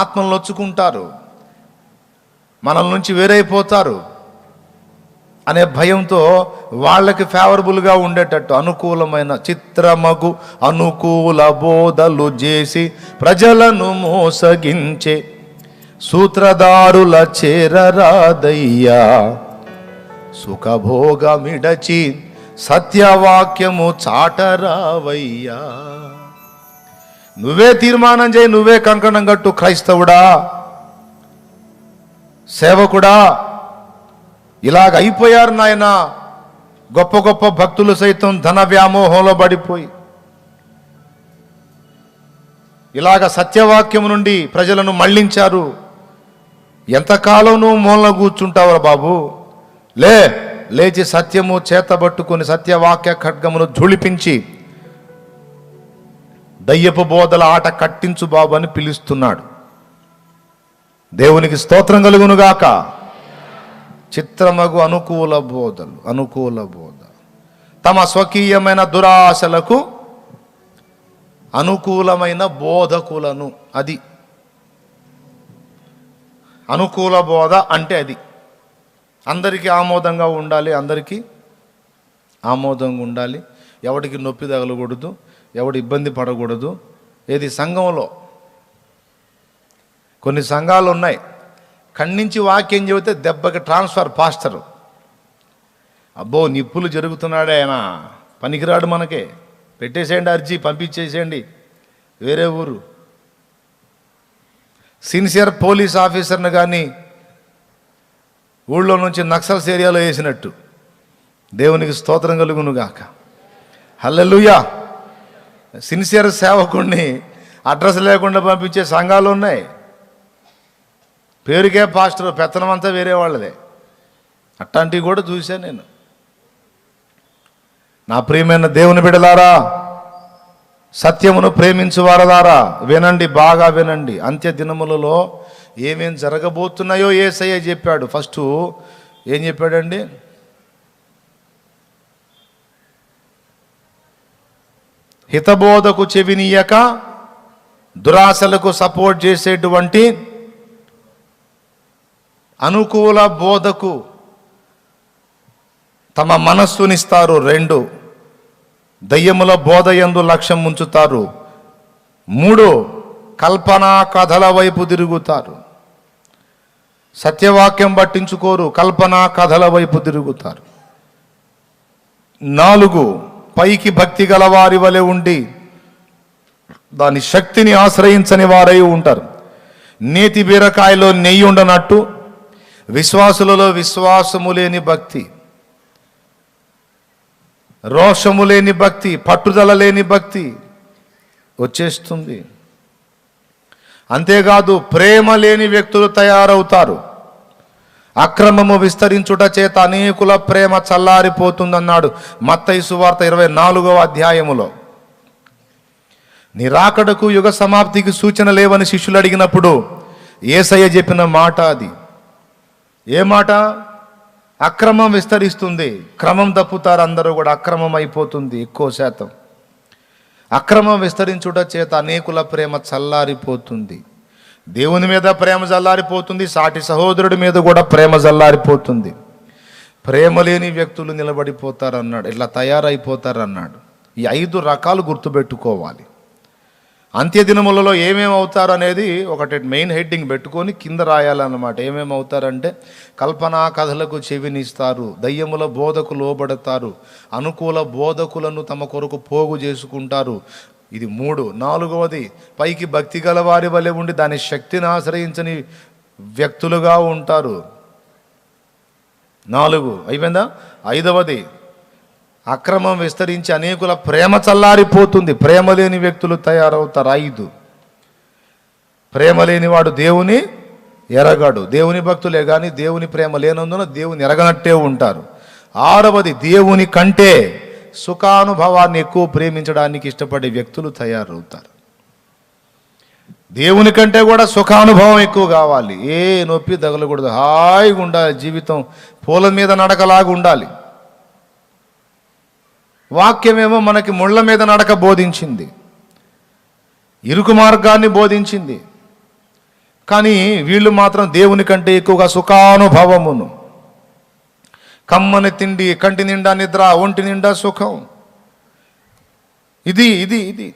ఆత్మలు నొచ్చుకుంటారు, మనల నుంచి వేరైపోతారు అనే భయంతో వాళ్ళకి ఫేవరబుల్గా ఉండేటట్టు అనుకూలమైన చిత్రమగు అనుకూల బోధలు చేసి ప్రజలను మోసగించే సూత్రధారుల చేరరాదయ్యా. సుఖభోగమిడచి సత్యవాక్యము చాటరావయ్యా. నువ్వే తీర్మానం చేయి, నువ్వే కంకణం కట్టు. క్రైస్తవుడా, సేవకుడా, ఇలాగ అయిపోయారు నాయన. గొప్ప గొప్ప భక్తులు సైతం ధన వ్యామోహంలో పడిపోయి ఇలాగ సత్యవాక్యం నుండి ప్రజలను మళ్లించారు. ఎంతకాలం నువ్వు మూలన కూర్చుంటావురా బాబు? లేచి సత్యము చేతబట్టుకుని సత్యవాక్య ఖడ్గమును ఝుళిపించి దయ్యపు బోధల ఆట కట్టించు బాబు అని పిలుస్తున్నాడు. దేవునికి స్తోత్రం కలుగునుగాక. చిత్రమగు అనుకూల బోధ తమ స్వకీయమైన దురాశలకు అనుకూలమైన బోధకులను. అది అనుకూల బోధ అంటే అది అందరికీ ఆమోదంగా ఉండాలి, అందరికీ ఆమోదంగా ఉండాలి. ఎవడికి నొప్పి తగలకూడదు, ఎవడు ఇబ్బంది పడకూడదు. ఏది సంఘంలో కొన్ని సంఘాలు ఉన్నాయి, ఖండించి వాక్యం చెబితే దెబ్బకి ట్రాన్స్ఫర్. పాస్టరు, అబ్బో నిప్పులు జరుగుతున్నాడే ఆయన, పనికిరాడు, మనకే పెట్టేసేయండి, అర్జీ పంపించేసేయండి వేరే ఊరు. సిన్సియర్ పోలీస్ ఆఫీసర్ని కానీ ఊళ్ళో నుంచి నక్సల్స్ ఏరియాలో వేసినట్టు. దేవునికి స్తోత్రం కలుగునుగాక. హల్లెలూయా. సిన్సియర్ సేవకుడిని అడ్రస్ లేకుండా పంపించే సంఘాలు ఉన్నాయి. పేరుకే పాస్టర్, పెత్తనం అంతా వేరే వాళ్ళదే. అట్లాంటివి కూడా చూశాను నేను. నా ప్రియమైన దేవుని బిడ్డలారా, సత్యమును ప్రేమించువారలారా, వినండి, బాగా వినండి. అంత్య దినములలో ఏమేం జరగబోతున్నాయో యేసయ్య చెప్పాడు. ఫస్ట్ ఏం చెప్పాడండి? హితబోధకు చెవినీయక దురాశలకు సపోర్ట్ చేసేటువంటి అనుకూల బోధకు తమ మనస్సునిస్తారు. 2, దయ్యముల బోధ యందు లక్ష్యం ఉంచుతారు. 3, కల్పనా కథల వైపు తిరుగుతారు. సత్యవాక్యం పట్టించుకోరు, కల్పనా కథల వైపు తిరుగుతారు. 4, పైకి భక్తి గల వారి వలె ఉండి దాని శక్తిని ఆశ్రయించని వారై ఉంటారు. నేతి బీరకాయలో నెయ్యి ఉండనట్టు విశ్వాసులలో విశ్వాసము లేని భక్తి, రోషము లేని భక్తి, పట్టుదల లేని భక్తి వచ్చేస్తుంది. అంతేకాదు ప్రేమ లేని వ్యక్తులు తయారవుతారు. అక్రమము విస్తరించుట చేత అనేకుల ప్రేమ చల్లారిపోతుందన్నాడు మత్తయి సువార్త 24వ అధ్యాయములో. నీ రాకడకు యుగ సమాప్తికి సూచన లేవని శిష్యులు అడిగినప్పుడు యేసయ్య చెప్పిన మాట అది. ఏ మాట? అక్రమం విస్తరిస్తుంది, క్రమం తప్పుతారు అందరూ కూడా, అక్రమం అయిపోతుంది ఎక్కువ శాతం. అక్రమం విస్తరించుట చేత అనేకుల ప్రేమ చల్లారిపోతుంది. దేవుని మీద ప్రేమ చల్లారిపోతుంది, సాటి సహోదరుడి మీద కూడా ప్రేమ చల్లారిపోతుంది. ప్రేమ లేని వ్యక్తులు నిలబడిపోతారన్నాడు, ఇట్లా తయారైపోతారన్నాడు. ఈ 5 రకాలు గుర్తుపెట్టుకోవాలి. అంత్యదినములలో ఏమేమి అవుతారు అనేది ఒకటి మెయిన్ హెడ్డింగ్ పెట్టుకొని కింద రాయాలన్నమాట. ఏమేమి అవుతారంటే, కల్పనా కథలకు చెవినిస్తారు, దయ్యముల బోధకు లోబడతారు, అనుకూల బోధకులను తమ కొరకు పోగు చేసుకుంటారు. ఇది 3. 4వది, పైకి భక్తి గల వారి వలె ఉండి దాని శక్తిని ఆశ్రయించని వ్యక్తులుగా ఉంటారు. 4 అయిపోయిందా? 5వది, అక్రమం విస్తరించి అనేకుల ప్రేమ చల్లారిపోతుంది, ప్రేమ లేని వ్యక్తులు తయారవుతారు. 5, ప్రేమ లేనివాడు దేవుని ఎరగడు. దేవుని భక్తులే కానీ దేవుని ప్రేమ లేనందున దేవుని ఎరగనట్టే ఉంటారు. 6వది, దేవుని కంటే సుఖానుభవాన్ని ఎక్కువ ప్రేమించడానికి ఇష్టపడే వ్యక్తులు తయారవుతారు. దేవుని కంటే కూడా సుఖానుభవం ఎక్కువ కావాలి, ఏ నొప్పి తగలకూడదు, హాయిగా ఉండాలి, జీవితం పూల మీద నడకలాగా ఉండాలి. వాక్యమేమో మనకి ముళ్ళ మీద నడక బోధించింది, ఇరుకు మార్గాన్ని బోధించింది. కానీ వీళ్ళు మాత్రం దేవుని కంటే ఎక్కువగా సుఖానుభవమును, కమ్మని తిండి, కంటి నిండా నిద్ర, ఒంటి నిండా సుఖం. ఇది ఇది ఇది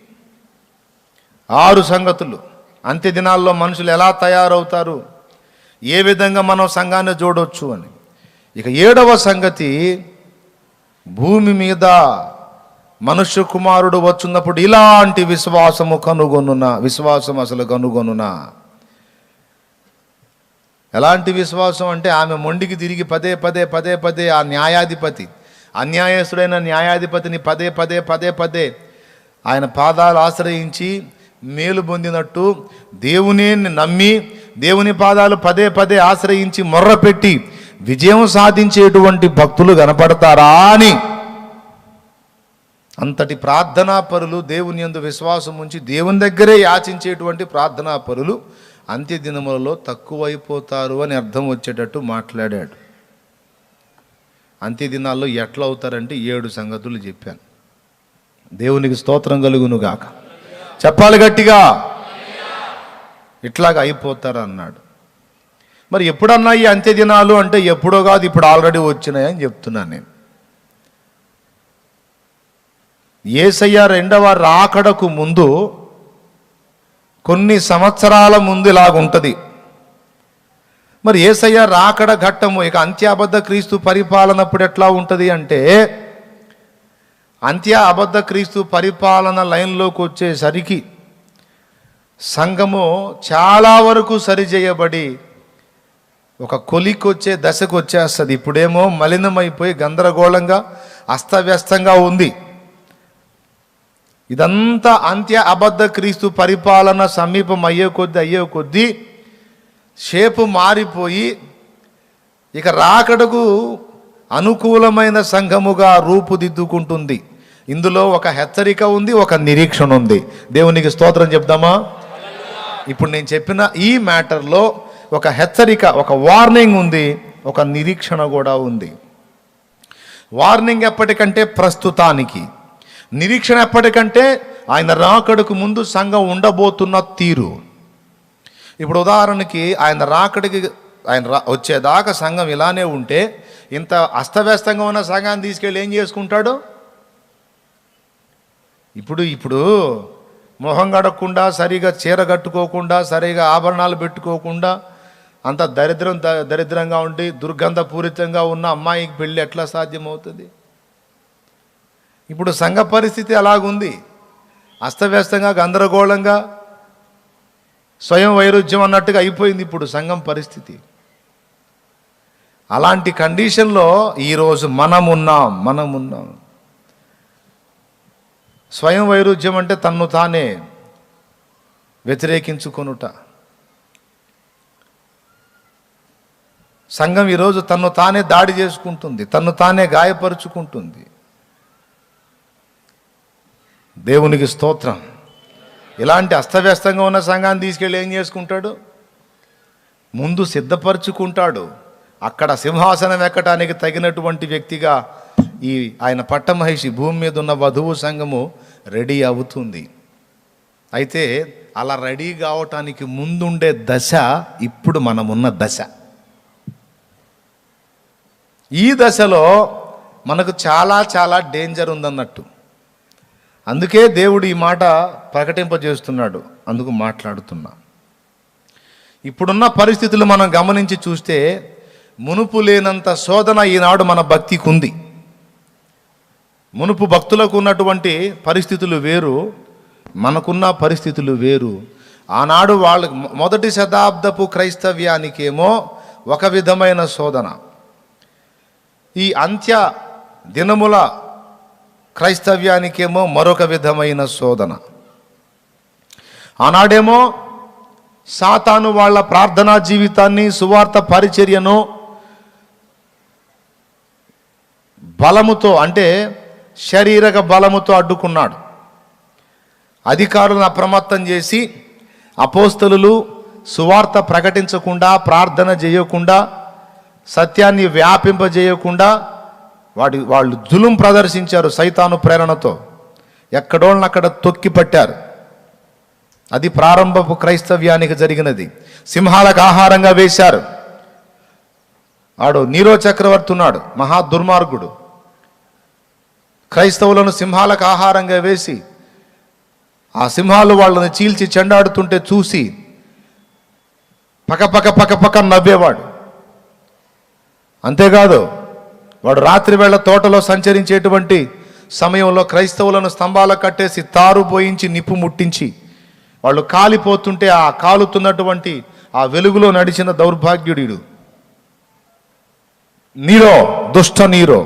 6 సంగతులు. అంత్య దినాల్లో మనుషులు ఎలా తయారవుతారు, ఏ విధంగా మనం సంఘాన్ని చూడవచ్చు అని. ఇక 7వ సంగతి, భూమి మీద మనుష్య కుమారుడు వచ్చున్నప్పుడు ఇలాంటి విశ్వాసము కనుగొనునా? విశ్వాసం అసలు కనుగొనునా? ఎలాంటి విశ్వాసం అంటే ఆమె మొండికి తిరిగి పదే పదే ఆ న్యాయాధిపతి, అన్యాయస్తుడైన న్యాయాధిపతిని పదే ఆయన పాదాలు ఆశ్రయించి మేలు పొందినట్టు దేవుని నమ్మి దేవుని పాదాలు పదే ఆశ్రయించి మొర్రపెట్టి విజయం సాధించేటువంటి భక్తులు కనపడతారా అని అంతటి ప్రార్థనా పరులు, దేవుని యందు విశ్వాసం ఉంచి దేవుని దగ్గరే యాచించేటువంటి ప్రార్థనా పరులు అంత్య దినములలో తక్కువైపోతారు అని అర్థం వచ్చేటట్టు మాట్లాడాడు. అంత్య దినాల్లో ఎట్లా అవుతారంటే 7 సంగతులు చెప్పాను. దేవునికి స్తోత్రం కలుగును గాక. చెప్పాలి గట్టిగా. ఇట్లాగా అయిపోతారు అన్నాడు. మరి ఎప్పుడన్నా ఈ అంత్య దినాలు అంటే ఎప్పుడో కాదు, ఇప్పుడు ఆల్రెడీ వచ్చినాయని చెప్తున్నాను నేను. యేసయ్య రెండవ రాకడకు ముందు కొన్ని సంవత్సరాల ముందు ఇలాగుంటుంది. మరి యేసయ్య రాకడ ఘట్టము ఇక అంత్యాబద్ధ క్రీస్తు పరిపాలనప్పుడు ఎట్లా ఉంటుంది అంటే, అంత్య అబద్ధ క్రీస్తు పరిపాలన లైన్లోకి వచ్చేసరికి సంఘము చాలా వరకు సరిచేయబడి ఒక కొలికొచ్చే దశకు వచ్చేస్తుంది. ఇప్పుడేమో మలినమైపోయి గందరగోళంగా అస్తవ్యస్తంగా ఉంది. ఇదంతా అంత్య అబద్ధ క్రీస్తు పరిపాలన సమీపం అయ్యే కొద్దీ షేపు మారిపోయి ఇక రాకడకు అనుకూలమైన సంఘముగా రూపుదిద్దుకుంటుంది. ఇందులో ఒక హెచ్చరిక ఉంది, ఒక నిరీక్షణ ఉంది. దేవునికి స్తోత్రం చెప్దామా? ఇప్పుడు నేను చెప్పిన ఈ మ్యాటర్లో ఒక హెచ్చరిక, ఒక వార్నింగ్ ఉంది, ఒక నిరీక్షణ కూడా ఉంది. వార్నింగ్ ఎప్పటికంటే ప్రస్తుతానికి, నిరీక్షణ ఎప్పటికంటే ఆయన రాకడకు ముందు సంఘం ఉండబోతున్న తీరు. ఇప్పుడు ఉదాహరణకి ఆయన రాకడికి వచ్చేదాకా సంఘం ఇలానే ఉంటే, ఇంత అస్తవ్యస్తంగా ఉన్న సంఘాన్ని తీసుకెళ్ళి ఏం చేసుకుంటాడు? ఇప్పుడు మొహం గడకుండా, సరిగా చీర కట్టుకోకుండా, సరిగా ఆభరణాలు పెట్టుకోకుండా, అంత దరిద్రంగా ఉండి దుర్గంధపూరితంగా ఉన్న అమ్మాయికి పెళ్ళి ఎట్లా సాధ్యమవుతుంది? ఇప్పుడు సంఘ పరిస్థితి అలాగుంది. అస్తవ్యస్తంగా, గందరగోళంగా, స్వయం వైరుధ్యం అన్నట్టుగా అయిపోయింది ఇప్పుడు సంఘం పరిస్థితి. అలాంటి కండిషన్లో ఈరోజు మనమున్నాం. స్వయం వైరుధ్యం అంటే తన్ను తానే వ్యతిరేకించుకొనుట. సంఘం ఈరోజు తన్ను తానే దాడి చేసుకుంటుంది, తన్ను తానే గాయపరుచుకుంటుంది. దేవునికి స్తోత్రం. ఇలాంటి అస్తవ్యస్తంగా ఉన్న సంఘాన్ని తీసుకెళ్ళి ఏం చేసుకుంటాడు? ముందు సిద్ధపరచుకుంటాడు. అక్కడ సింహాసనం ఎక్కడానికి తగినటువంటి వ్యక్తిగా ఆయన పట్టమహిషి, భూమి మీద ఉన్న వధువు సంఘము రెడీ అవుతుంది. అయితే అలా రెడీ కావటానికి ముందుండే దశ ఇప్పుడు మనమున్న దశ. ఈ దశలో మనకు చాలా డేంజర్ ఉందన్నట్టు. అందుకే దేవుడు ఈ మాట ప్రకటింపజేస్తున్నాడు. అందుకు మాట్లాడుతున్నా. ఇప్పుడున్న పరిస్థితులు మనం గమనించి చూస్తే మునుపు లేనంత శోధన ఈనాడు మన భక్తికి ఉంది. మునుపు భక్తులకు ఉన్నటువంటి పరిస్థితులు వేరు, మనకున్న పరిస్థితులు వేరు. ఆనాడు వాళ్ళకి మొదటి శతాబ్దపు క్రైస్తవ్యానికేమో ఒక విధమైన శోధన, ఈ అంత్య దినముల క్రైస్తవ్యానికేమో మరొక విధమైన శోధన. ఆనాడేమో సాతాను వాళ్ళ ప్రార్థనా జీవితాన్ని, సువార్త పరిచర్యను బలముతో, అంటే శారీరక బలముతో అడ్డుకున్నాడు. అధికారులను అప్రమత్తం చేసి అపోస్తలులు సువార్త ప్రకటించకుండా, ప్రార్థన చేయకుండా, సత్యాన్ని వ్యాపింపజేయకుండా వాళ్ళు జులుం ప్రదర్శించారు. సైతాను ప్రేరణతో ఎక్కడోళ్ళనక్కడ తొక్కి పట్టారు. అది ప్రారంభపు క్రైస్తవ్యానికి జరిగినది. సింహాలకు ఆహారంగా వేశారు. ఆడు నీరో చక్రవర్తి ఉన్నాడు, మహా దుర్మార్గుడు. క్రైస్తవులను సింహాలకు ఆహారంగా వేసి ఆ సింహాలు వాళ్ళని చీల్చి చెండాడుతుంటే చూసి పక్క నవ్వేవాడు. అంతేకాదు, వాడు రాత్రి వేళ తోటలో సంచరించేటువంటి సమయంలో క్రైస్తవులను స్తంభాలకు కట్టేసి తారు పోయించి నిప్పు ముట్టించి వాళ్ళు కాలిపోతుంటే ఆ కాలుతున్నటువంటి ఆ వెలుగులో నడిచిన దౌర్భాగ్యుడు నీరో, దుష్ట నీరో.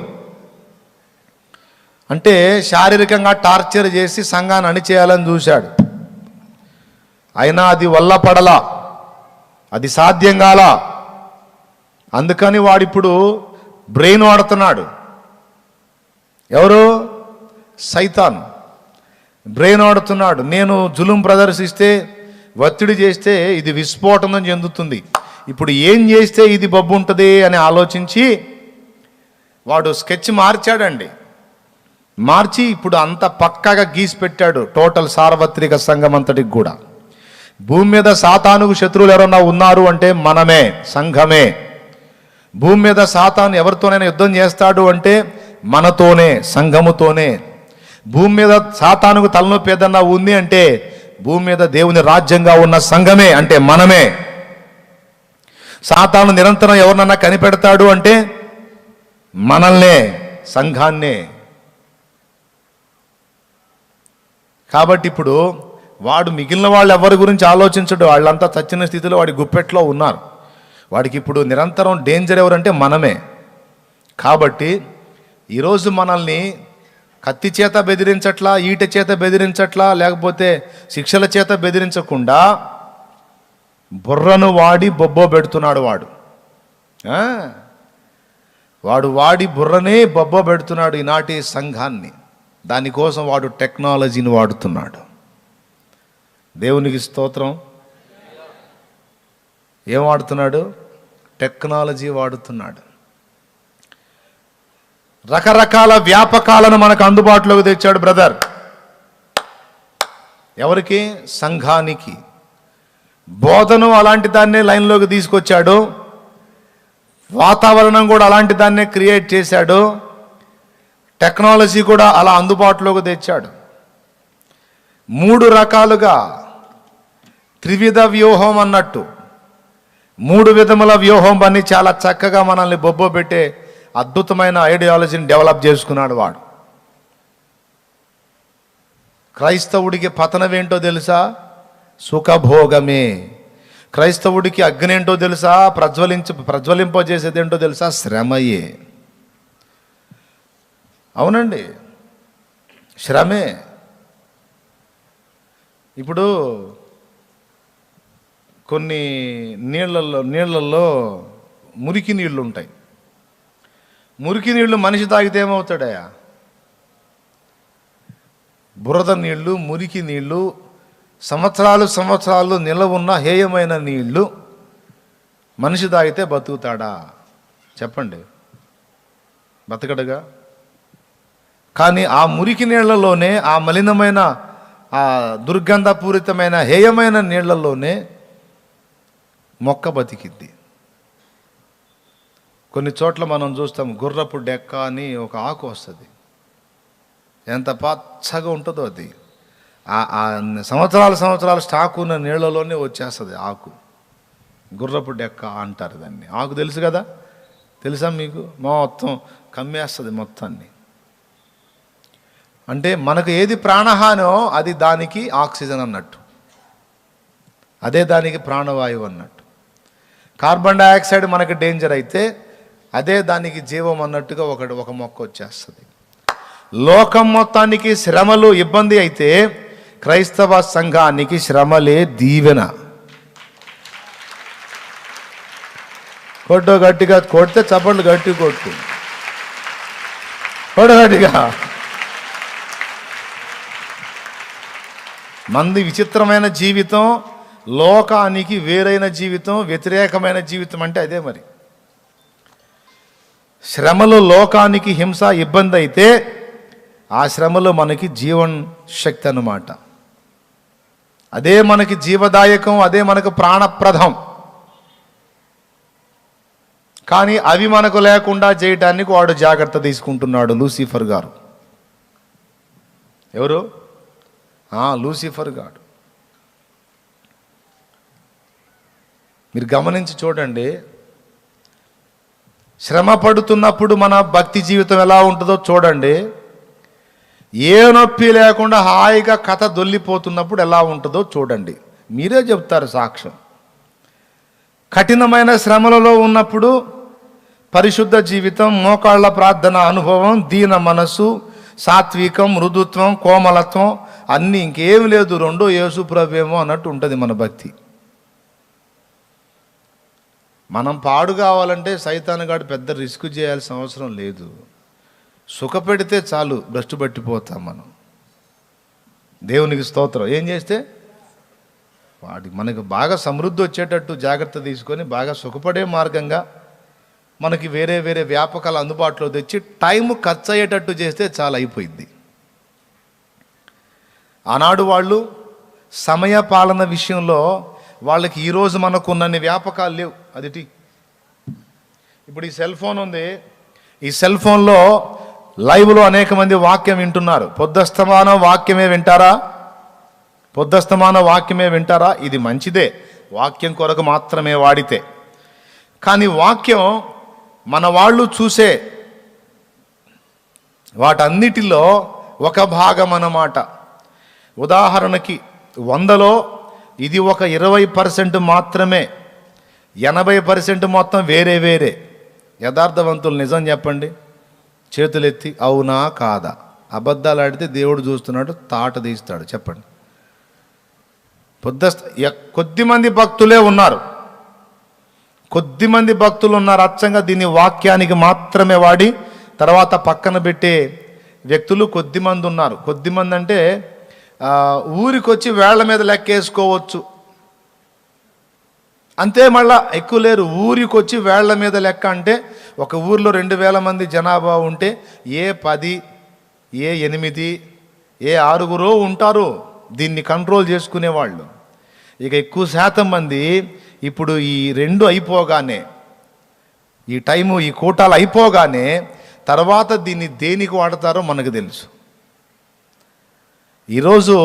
అంటే శారీరకంగా టార్చర్ చేసి సంఘాన్ని అణిచేయాలని చూశాడు. అయినా అది వల్ల పడలా, అది సాధ్యం కాలా. అందుకని వాడిప్పుడు బ్రెయిన్ వాడుతున్నాడు. ఎవరు? సైతాన్ బ్రెయిన్ వాడుతున్నాడు. నేను జులుం ప్రదర్శిస్తే, ఒత్తిడి చేస్తే ఇది విస్ఫోటనం చెందుతుంది, ఇప్పుడు ఏం చేస్తే ఇది బొబ్బు ఉంటుంది అని ఆలోచించి వాడు స్కెచ్ మార్చాడండి. మార్చి ఇప్పుడు అంత పక్కాగా గీసి పెట్టాడు టోటల్ సార్వత్రిక సంఘం అంతటికి కూడా. భూమి మీద సాతానుకు శత్రువులు ఎవరన్నా ఉన్నారు అంటే మనమే, సంఘమే. భూమి మీద సాతాను ఎవరితోనైనా యుద్ధం చేస్తాడు అంటే మనతోనే, సంఘముతోనే. భూమి మీద సాతానుకు తలనొప్పి ఏదన్నా ఉంది అంటే భూమి మీద దేవుని రాజ్యంగా ఉన్న సంఘమే, అంటే మనమే. సాతాను నిరంతరం ఎవరినన్నా కనిపెడతాడు అంటే మనల్నే, సంఘాన్నే. కాబట్టి ఇప్పుడు వాడు మిగిలిన వాళ్ళు ఎవరి గురించి ఆలోచించడు, వాళ్ళంతా చచ్చిన స్థితిలో వాడి గుప్పెట్లో ఉన్నారు. వాడికి ఇప్పుడు నిరంతరం డేంజర్ ఎవరంటే మనమే. కాబట్టి ఈరోజు మనల్ని కత్తి చేత బెదిరించట్లా, ఈట చేత బెదిరించట్లా, లేకపోతే శిక్షల చేత బెదిరించకుండా బుర్రను వాడి బొబ్బో పెడుతున్నాడు వాడు. వాడు వాడి బుర్రనే బొబ్బో పెడుతున్నాడు ఈనాటి సంఘాన్ని. దానికోసం వాడు టెక్నాలజీని వాడుతున్నాడు. దేవునికి స్తోత్రం. ఏం వాడుతున్నాడు? టెక్నాలజీ వాడుతున్నాడు. రకరకాల వ్యాపకాలను మనకు అందుబాటులోకి తెచ్చాడు బ్రదర్. ఎవరికి? సంఘానికి. బోధను అలాంటి దాన్నే లైన్లోకి తీసుకొచ్చాడు, వాతావరణం కూడా అలాంటి దాన్నే క్రియేట్ చేశాడు, టెక్నాలజీ కూడా అలా అందుబాటులోకి తెచ్చాడు. 3 రకాలుగా త్రివిధ వ్యూహం అన్నట్టు 3 విధముల వ్యూహం అని చాలా చక్కగా మనల్ని బొబ్బో పెట్టే అద్భుతమైన ఐడియాలజీని డెవలప్ చేసుకున్నాడు వాడు. క్రైస్తవుడికి పతనం ఏంటో తెలుసా? సుఖభోగమే. క్రైస్తవుడికి అగ్ని ఏంటో తెలుసా? ప్రజ్వలింపజేసేది ఏంటో తెలుసా? శ్రమయే. అవునండి, శ్రమే. ఇప్పుడు కొన్ని నీళ్ళల్లో మురికి నీళ్ళు ఉంటాయి. మురికి నీళ్లు మనిషి తాగితే ఏమవుతాడయా? బురద నీళ్లు, మురికి నీళ్లు, సంవత్సరాలు నిలవ ఉన్న హేయమైన నీళ్లు మనిషి తాగితే బతుకుతాడా? చెప్పండి, బతకడుగా. కానీ ఆ మురికి నీళ్లలోనే, ఆ మలినమైన, ఆ దుర్గంధపూరితమైన హేయమైన నీళ్లలోనే మొక్క బతికింది. కొన్ని చోట్ల మనం చూస్తాం, గుర్రపు డెక్క అని ఒక ఆకు వస్తుంది. ఎంత పచ్చగా ఉంటుందో అది. ఆ సంవత్సరాలు స్టాక్ ఉన్న నీళ్ళలోనే వచ్చేస్తుంది ఆకు. గుర్రపు డెక్క అంటారు దాన్ని. ఆకు తెలుసు కదా, తెలుసా మీకు? మొత్తం కమ్మేస్తుంది మొత్తాన్ని. అంటే మనకు ఏది ప్రాణహానో అది దానికి ఆక్సిజన్ అన్నట్టు, అదే దానికి ప్రాణవాయువు అన్నట్టు. కార్బన్ డైఆక్సైడ్ మనకు డేంజర్ అయితే అదే దానికి జీవం అన్నట్టుగా ఒక మొక్క వచ్చేస్తుంది. లోకం మొత్తానికి శ్రమలు ఇబ్బంది అయితే క్రైస్తవ సంఘానికి శ్రమలే దీవెన. కొట్టు గట్టిగా, కొడితే చప్పట్లు గట్టి కొట్టు, కొట్టు గట్టిగా. మంది విచిత్రమైన జీవితం, లోకానికి వేరైన జీవితం, వ్యతిరేకమైన జీవితం అంటే అదే మరి. శ్రమలు లోకానికి హింస, ఇబ్బంది అయితే ఆ శ్రమలు మనకి జీవన్ శక్తి అన్నమాట. అదే మనకి జీవదాయకం, అదే మనకు ప్రాణప్రదం. కానీ అవి మనకు లేకుండా చేయటానికి వాడు జాగ్రత్త తీసుకుంటున్నాడు, లూసిఫర్ గారు. ఎవరు? లూసిఫర్ గాడు. మీరు గమనించి చూడండి, శ్రమ పడుతున్నప్పుడు మన భక్తి జీవితం ఎలా ఉంటుందో చూడండి. ఏ నొప్పి లేకుండా హాయిగా కథ దొల్లిపోతున్నప్పుడు ఎలా ఉంటుందో చూడండి. మీరే చెప్తారు సాక్ష్యం. కఠినమైన శ్రమలలో ఉన్నప్పుడు పరిశుద్ధ జీవితం, మోకాళ్ళ ప్రార్థన అనుభవం, దీన మనస్సు, సాత్వికం, మృదుత్వం, కోమలత్వం అన్నీ ఇంకేం లేదు, రెండో యేసు ప్రభువేమో అన్నట్టు ఉంటుంది మన భక్తి. మనం పాడు కావాలంటే సైతానుగాడు పెద్ద రిస్క్ చేయాల్సిన అవసరం లేదు. సుఖపెడితే చాలు, భ్రష్టు పట్టిపోతాం మనం. దేవునికి స్తోత్రం. ఏం చేస్తే వాడి మనకు బాగా సమృద్ధి వచ్చేటట్టు జాగ్రత్త తీసుకొని బాగా సుఖపడే మార్గంగా మనకి వేరే వేరే వ్యాపకాలు అందుబాటులో తెచ్చి టైం ఖర్చు అయ్యేటట్టు చేస్తే చాలా అయిపోయింది. ఆనాడు వాళ్ళు సమయ పాలన విషయంలో వాళ్ళకి ఈరోజు మనకున్నన్ని వ్యాపకాలు లేవు. అదిటి ఇప్పుడు ఈ సెల్ ఫోన్ ఉంది. ఈ సెల్ ఫోన్లో లైవ్లో అనేక మంది వాక్యం వింటున్నారు. పొద్దస్తమానం వాక్యమే వింటారా? పొద్దస్తమానం వాక్యమే వింటారా? ఇది మంచిదే, వాక్యం కొరకు మాత్రమే వాడితే. కానీ వాక్యం మన వాళ్ళు చూసే వాటన్నిటిలో ఒక భాగం అన్నమాట. ఉదాహరణకి 100లో ఇది ఒక 20% మాత్రమే, 80% మొత్తం వేరే వేరే. యథార్థవంతులు నిజం చెప్పండి, చేతులెత్తి అవునా కాదా? అబద్ధాలు ఆడితే దేవుడు చూస్తున్నాడు, తాట తీస్తాడు. చెప్పండి. కొద్దిమంది భక్తులే ఉన్నారు, కొద్దిమంది భక్తులు ఉన్నారు అచ్చంగా దీన్ని వాక్యానికి మాత్రమే వాడి తర్వాత పక్కన పెట్టే వ్యక్తులు కొద్దిమంది ఉన్నారు. కొద్దిమంది అంటే ఊరికొచ్చి వేళ్ల మీద లెక్కేసుకోవచ్చు అంతే, మళ్ళా ఎక్కువ లేరు. ఊరికొచ్చి వేళ్ల మీద లెక్క అంటే ఒక ఊర్లో 2000 మంది జనాభా ఉంటే ఏ 10, ఏ 8, ఏ 6 ఉంటారు దీన్ని కంట్రోల్ చేసుకునేవాళ్ళు. ఇక ఎక్కువ శాతం మంది ఇప్పుడు ఈ 2 అయిపోగానే, ఈ టైము, ఈ కూటాలు అయిపోగానే తర్వాత దీన్ని దేనికి వాడతారో మనకు తెలుసు. ఈరోజు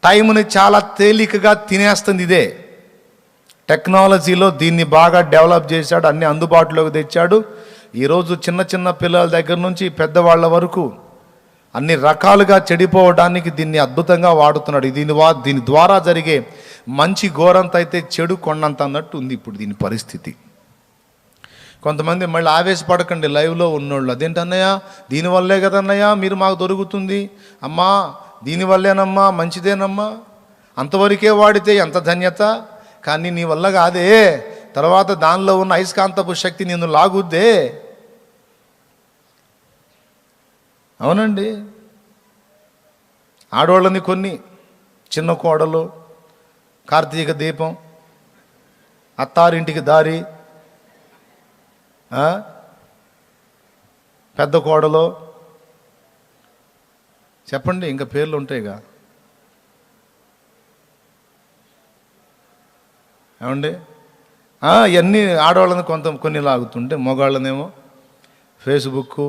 టైంని చాలా తేలికగా తినేస్తుంది ఇదే. టెక్నాలజీలో దీన్ని బాగా డెవలప్ చేశాడు, అన్ని అందుబాటులోకి తెచ్చాడు. ఈరోజు చిన్న చిన్న పిల్లల దగ్గర నుంచి పెద్దవాళ్ళ వరకు అన్ని రకాలుగా చెడిపోవడానికి దీన్ని అద్భుతంగా వాడుతున్నాడు. దీని ద్వారా జరిగే మంచి ఘోరంత అయితే చెడు కొండంత అన్నట్టు ఉంది ఇప్పుడు దీని పరిస్థితి. కొంతమంది మళ్ళీ ఆవేశపడకండి లైవ్లో ఉన్నోళ్ళు, అదేంటన్నయ్య దీనివల్లే కదన్నయ్య మీరు మాకు దొరుకుతుంది, అమ్మా దీనివల్లేనమ్మా, మంచిదేనమ్మా, అంతవరకే వాడితే ఎంత ధన్యత, కానీ నీ వల్ల కాదే, తర్వాత దానిలో ఉన్న అయస్కాంతపు శక్తి నిన్ను లాగుద్దే. అవునండి, ఆడవాళ్ళని కొన్ని చిన్న కోడలు, కార్తీక దీపం, అత్తారింటికి దారి, పెద్ద కోడలు, చెప్పండి ఇంకా పేర్లు ఉంటాయిగా. ఏమండి ఇవన్నీ ఆడవాళ్ళని కొన్ని లాగుతుంటే మగవాళ్ళనేమో ఫేస్బుక్,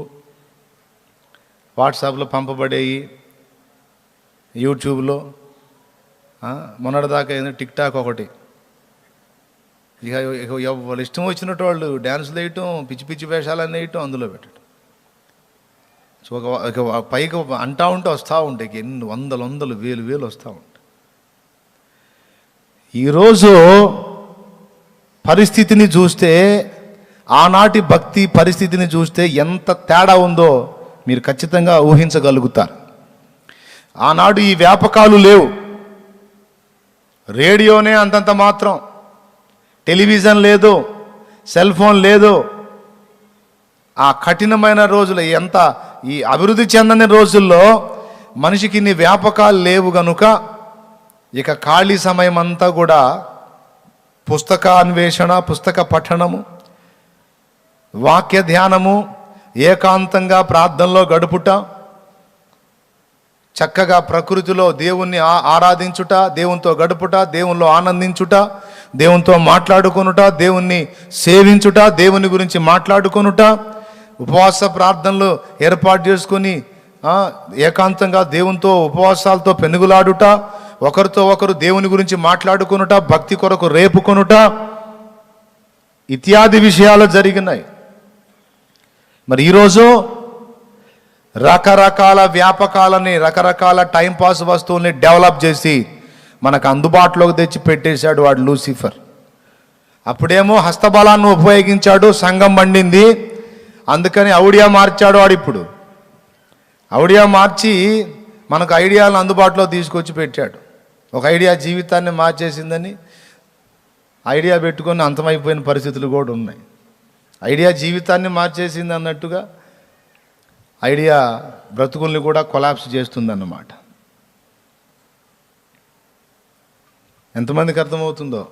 వాట్సాప్లో పంపబడేవి, యూట్యూబ్లో, మొన్నటిదాకా ఏదో టిక్ టాక్ ఒకటి. ఇక వాళ్ళు ఇష్టం వచ్చినట్టు వాళ్ళు డ్యాన్సులు వేయటం, పిచ్చి పిచ్చి వేషాలన్నీ వేయటం, అందులో పెట్టడం. సో ఒక పైకి అంటా ఉంటే వస్తూ ఉంటాయి, ఎన్ని వందలు వేలు వస్తూ ఉంటాయి. ఈరోజు పరిస్థితిని చూస్తే, ఆనాటి భక్తి పరిస్థితిని చూస్తే ఎంత తేడా ఉందో మీరు ఖచ్చితంగా ఊహించగలుగుతారు. ఆనాడు ఈ వ్యాపకాలు లేవు, రేడియోనే అంతంత మాత్రం, టెలివిజన్ లేదు, సెల్ ఫోన్ లేదు. ఆ కఠినమైన రోజులు, ఈ అభివృద్ధి చెందని రోజుల్లో మనిషికి ఇన్ని వ్యాపకాలు లేవు గనుక ఇక ఖాళీ సమయం అంతా కూడా పుస్తక అన్వేషణ, పుస్తక పఠనము, వాక్య ధ్యానము, ఏకాంతంగా ప్రార్థనలో గడుపుట, చక్కగా ప్రకృతిలో దేవుణ్ణి ఆరాధించుట, దేవునితో గడుపుట, దేవునిలో ఆనందించుట, దేవునితో మాట్లాడుకొనుట, దేవుణ్ణి సేవించుట, దేవుని గురించి మాట్లాడుకొనుట, ఉపవాస ప్రార్థనలు ఏర్పాటు చేసుకొని ఏకాంతంగా దేవునితో ఉపవాసాలతో పెనుగులాడుట, ఒకరితో ఒకరు దేవుని గురించి మాట్లాడుకొనుట, భక్తి కొరకు రేపుకొనుట, ఇత్యాది విషయాలు జరిగినాయి. మరి ఈరోజు రకరకాల వ్యాపకాలని, రకరకాల టైంపాస్ వస్తువుల్ని డెవలప్ చేసి మనకు అందుబాటులోకి తెచ్చి పెట్టేశాడు వాడు లూసిఫర్. అప్పుడేమో హస్తబలాన్ని ఉపయోగించాడు, సంఘం మండింది, అందుకని ఔడియా మార్చాడు వాడు. ఇప్పుడు ఔడియా మార్చి మనకు ఐడియాలను అందుబాటులో తీసుకొచ్చి పెట్టాడు. ఒక ఐడియా జీవితాన్ని మార్చేసిందని ఐడియా పెట్టుకొని అంతమైపోయిన పరిస్థితులు కూడా ఉన్నాయి. ఐడియా జీవితాన్ని మార్చేసింది అన్నట్టుగా ఐడియా బ్రతుకుల్ని కూడా కొలాప్స్ చేస్తుందన్నమాట. ఎంతమందికి అర్థమవుతుందో?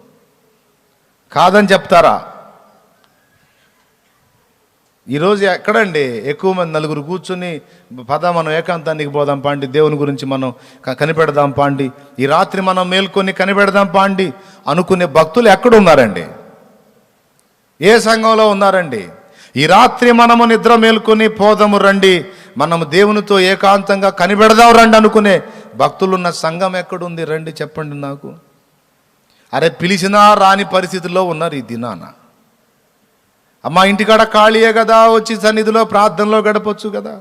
కాదని చెప్తారా? ఈరోజు ఎక్కడండి ఎక్కువ మంది నలుగురు కూర్చొని పద మనం ఏకాంతానికి పోదాం పాండి, దేవుని గురించి మనం కనిపెడదాం పాండి, ఈ రాత్రి మనం మేల్కొని కనిపెడదాం పాండి అనుకునే భక్తులు ఎక్కడున్నారండి? ఏ సంఘంలో ఉన్నారండి? ఈ రాత్రి మనము నిద్ర మేల్కొని పోదాము రండి, మనము దేవునితో ఏకాంతంగా కనిపెడదాం రండి అనుకునే భక్తులున్న సంఘం ఎక్కడుంది? రండి చెప్పండి నాకు. అరే పిలిచినా రాని పరిస్థితుల్లో ఉన్నారు ఈ దినాన. అమ్మా ఇంటికాడ ఖాళీయే కదా, వచ్చి సన్నిధిలో ప్రార్థనలో గడపచ్చు కదా,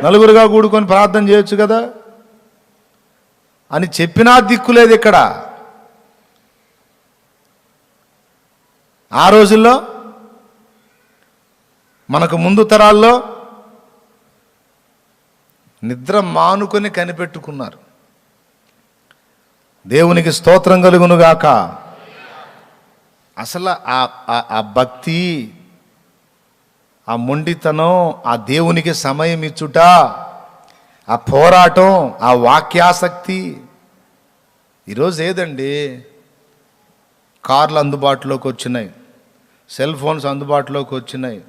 నలుగురుగా కూడుకొని ప్రార్థన చేయొచ్చు కదా అని చెప్పినా దిక్కులేదు ఇక్కడ. ఆ రోజుల్లో మనకు ముందు తరాల్లో నిద్ర మానుకొని కనిపెట్టుకున్నారు. దేవునికి స్తోత్రం కలుగునుగాక. అసలు ఆ భక్తి, ఆ మొండితనం, ఆ దేవునికి సమయం ఇచ్చుట, ఆ పోరాటం, ఆ వాక్యాసక్తి ఈరోజు ఏదండి? కార్లు అందుబాటులోకి వచ్చినాయి, సెల్ ఫోన్స్ అందుబాటులోకి వచ్చినాయి,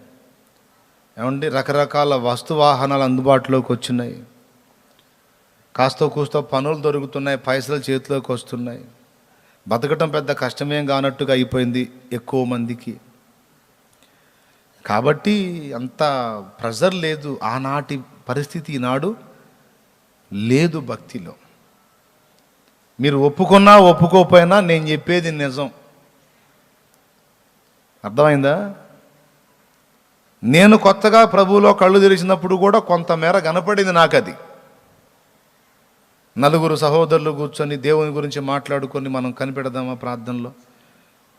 ఏమండి రకరకాల వస్తు వాహనాలు అందుబాటులోకి వచ్చినాయి, కాస్తో కూస్తో పనులు దొరుకుతున్నాయి, పైసలు చేతిలోకి వస్తున్నాయి, బతకటం పెద్ద కష్టమేం కానట్టుగా అయిపోయింది ఎక్కువ మందికి. కాబట్టి అంత ప్రెజర్ లేదు. ఆనాటి పరిస్థితి ఈనాడు లేదు భక్తిలో. మీరు ఒప్పుకున్నా ఒప్పుకోకపోయినా నేను చెప్పేది నిజం. అర్థమైందా? నేను కొత్తగా ప్రభువులో కళ్ళు తెరిచినప్పుడు కూడా కొంతమేర కనపడింది నాకు అది. నలుగురు సహోదరులు కూర్చొని దేవుని గురించి మాట్లాడుకొని మనం కనిపెడదామా ప్రార్థనలో?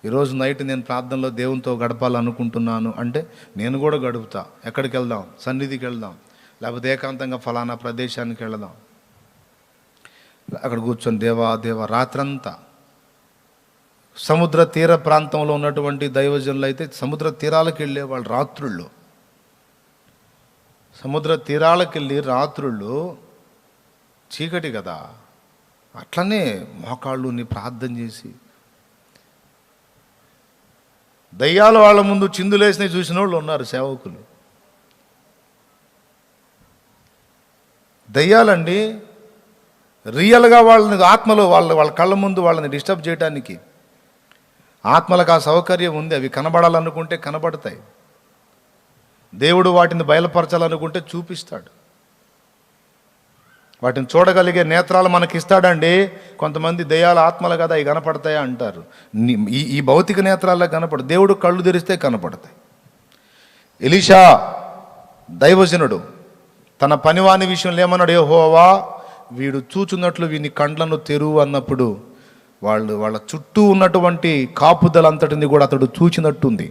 ఈరోజు నైట్ నేను ప్రార్థనలో దేవునితో గడపాలనుకుంటున్నాను అంటే నేను కూడా గడుపుతా. ఎక్కడికి వెళ్దాం? సన్నిధికి వెళ్దాం, లేకపోతే ఏకాంతంగా ఫలానా ప్రదేశానికి వెళదాం. అక్కడ కూర్చొని దేవా రాత్రంతా. సముద్ర తీర ప్రాంతంలో ఉన్నటువంటి దైవజనులు అయితే సముద్ర తీరాలకు వెళ్ళేవాళ్ళు రాత్రుళ్ళు. సముద్ర తీరాలకు వెళ్ళి రాత్రుళ్ళు చీకటి కదా, అట్లనే మోకాళ్ళుని ప్రార్థన చేసి దయ్యాలు వాళ్ళ ముందు చిందులేసినవి చూసిన వాళ్ళు ఉన్నారు సేవకులు. దయ్యాలండి రియల్గా వాళ్ళని ఆత్మలో వాళ్ళ కళ్ళ ముందు వాళ్ళని డిస్టర్బ్ చేయడానికి ఆత్మలకు ఆ సౌకర్యం ఉంది. అవి కనబడాలనుకుంటే కనబడతాయి. దేవుడు వాటిని బయలుపరచాలనుకుంటే చూపిస్తాడు. వాటిని చూడగలిగే నేత్రాలు మనకి ఇస్తాడండి. కొంతమంది దయ్యాల ఆత్మలు కదా అవి కనపడతాయా అంటారు. ఈ భౌతిక నేత్రాల్లో కనపడదు, దేవుడు కళ్ళు తెరిస్తే కనపడతాయి. ఎలీషా దైవజనుడు తన పనివాని విషయంలో ఏమన్నాడు? యెహోవా వీడు చూచున్నట్లు వీని కండ్లను తెరువు అన్నప్పుడు వాళ్ళ చుట్టూ ఉన్నటువంటి కాపుదలంతటిని కూడా అతడు చూచినట్టుంది.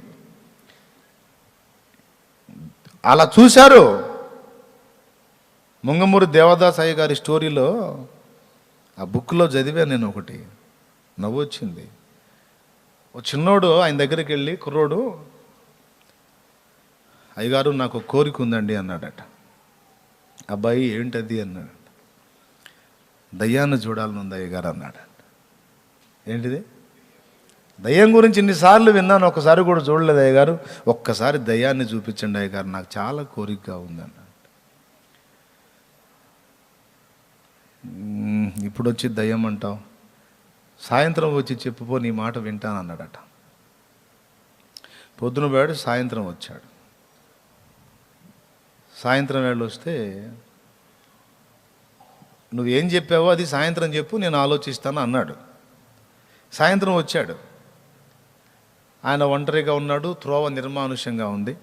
అలా చూశారు. ముంగమూరి దేవదాస్ అయ్య గారి స్టోరీలో ఆ బుక్లో చదివా నేను, ఒకటి నవ్వొచ్చింది. ఓ చిన్నోడు ఆయన దగ్గరికి వెళ్ళి, కుర్రోడు, అయ్యగారు నాకు కోరిక ఉందండి అన్నాడట. అబ్బాయి ఏంటది అన్నాడు. దయ్యాన్ని చూడాలని ఉంది అయ్యగారు అన్నాడు. ఏంటిది? దయ్యం గురించి ఇన్నిసార్లు విన్నాను, ఒకసారి కూడా చూడలేదు అయ్యగారు, ఒక్కసారి దయ్యాన్ని చూపించండి అయ్యగారు, నాకు చాలా కోరికగా ఉందన్నాడు. ఇప్పుడు వచ్చి దయ్యం అంటావు, సాయంత్రం వచ్చి చెప్పుపో నీ మాట వింటాను అన్నాడట. పొద్దున పోయాడు, సాయంత్రం వచ్చాడు. సాయంత్రం వేళ వస్తే నువ్వేం చెప్పావో అది సాయంత్రం చెప్పు, నేను ఆలోచిస్తాను అన్నాడు. సాయంత్రం వచ్చాడు. ఆయన ఒంటరిగా ఉన్నాడు, త్రోవ నిర్మానుష్యంగా ఉంది.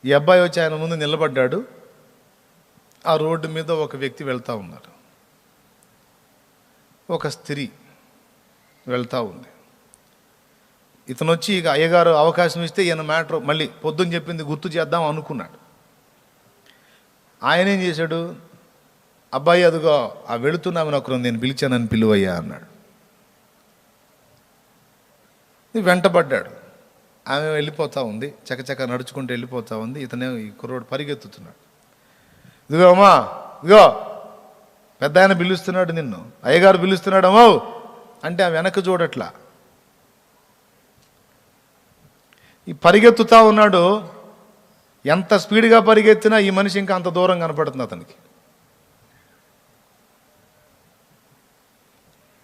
ఈ అబ్బాయి వచ్చి ఆయన ముందు నిలబడ్డాడు. ఆ రోడ్డు మీద ఒక వ్యక్తి వెళ్తూ ఉన్నారు, ఒక స్త్రీ వెళ్తూ ఉంది. ఇతను వచ్చి ఇక అయ్యగారు అవకాశం ఇస్తే ఈయన మ్యాటర్ మళ్ళీ పొద్దున్న చెప్పింది గుర్తు చేద్దాం అనుకున్నాడు. ఆయన ఏం చేశాడు, అబ్బాయి అదిగో ఆ వెళుతున్నామని ఒకరు నేను పిలిచానని పిలువయ్యా అన్నాడు. వెంటబడ్డాడు. ఆమె వెళ్ళిపోతూ ఉంది, చకచక నడుచుకుంటూ వెళ్ళిపోతూ ఉంది. ఇతనే ఈ కుర్రోడు పరిగెత్తుతున్నాడు. ఇదిగో అమ్మా, ఇదిగో పెద్ద ఆయన పిలుస్తున్నాడు, నిన్ను అయ్యగారు పిలుస్తున్నాడు అమ్మో అంటే ఆమె వెనక్కి చూడట్లా. ఈ పరిగెత్తుతా ఉన్నాడు. ఎంత స్పీడ్గా పరిగెత్తినా ఈ మనిషి ఇంకా అంత దూరం కనపడుతుంది అతనికి.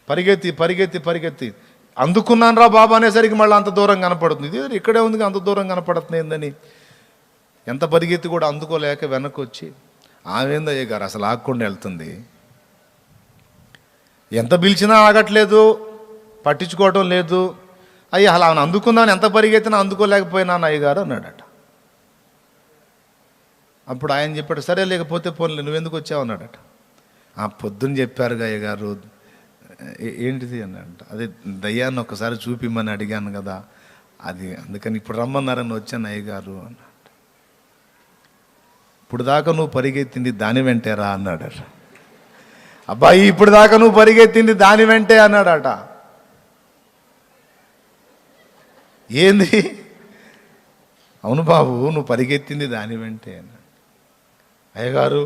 పరిగెత్తి పరిగెత్తి పరిగెత్తి అందుకున్నాను రా బాబా అనేసరికి మళ్ళీ అంత దూరం కనపడుతుంది. ఇది ఇక్కడే ఉంది, అంత దూరం కనపడుతుంది ఏందని ఎంత పరిగెత్తి కూడా అందుకోలేక వెనక్కి వచ్చి ఆమెంది అయ్యగారు అసలు ఆగకుండా వెళ్తుంది, ఎంత పిలిచినా ఆగట్లేదు, పట్టించుకోవటం లేదు. అయ్యా అలా ఆమెను అందుకుందామని ఎంత పరిగెత్తినా అందుకోలేకపోయినాను అయ్యగారు అన్నాడట. అప్పుడు ఆయన చెప్పాడు, సరే లేకపోతే పోన్లే నువ్వెందుకు వచ్చావు అన్నాడట. పొద్దున్న చెప్పారుగా అయ్యగారు. ఏంటిది అన్నాడట. అదే దయ్యాన్ని ఒకసారి చూపిమ్మని అడిగాను కదా, అది అందుకని ఇప్పుడు రమ్మన్నారని వచ్చాను అయ్యగారు అన్నాడు. ఇప్పుడు దాకా నువ్వు పరిగెత్తింది దాని వెంటేరా అన్నాడట. అబ్బాయి ఇప్పుడు దాకా నువ్వు పరిగెత్తింది దాని వెంటే అన్నాడట. ఏంది? అవును బాబు నువ్వు పరిగెత్తింది దాని వెంటే అన్నాడు. అయ్యగారు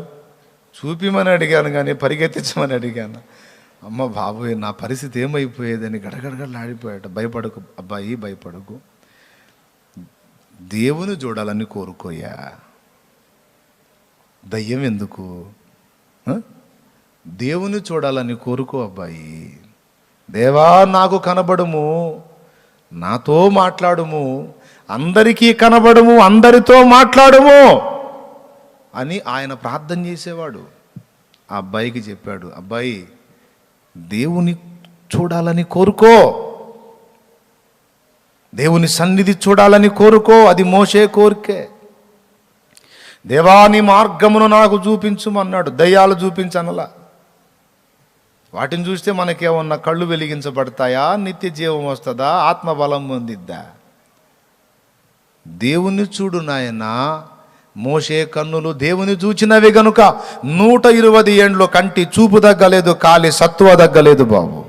చూపిమని అడిగాను కానీ పరిగెత్తించమని అడిగాను. అమ్మ బాబు నా పరిస్థితి ఏమైపోయేదని గడగడగడలాడిపోయాట. భయపడకు అబ్బాయి, భయపడకు, దేవుని చూడాలని కోరుకోయా, దయ్యం ఎందుకు, దేవుని చూడాలని కోరుకో అబ్బాయి. దేవా నాకు కనబడుము, నాతో మాట్లాడుము, అందరికీ కనబడుము, అందరితో మాట్లాడుము అని ఆయన ప్రార్థన చేసేవాడు. ఆ అబ్బాయికి చెప్పాడు, అబ్బాయి దేవుని చూడాలని కోరుకో, దేవుని సన్నిధి చూడాలని కోరుకో. అది మోషే కోరికే. దేవాని మార్గమును నాకు చూపించుమన్నాడు. దయ్యాలు చూపించనలా. వాటిని చూస్తే మనకేమన్నా కళ్ళు వెలిగించబడతాయా, నిత్య జీవం వస్తుందా, ఆత్మబలం పొందిద్దా? దేవుని చూడు నాయనా. మోషే కన్నులు దేవుని చూచినవి గనుక 120 ఏండ్లు కంటి చూపు తగ్గలేదు, కాలి సత్తువ తగ్గలేదు బాబు.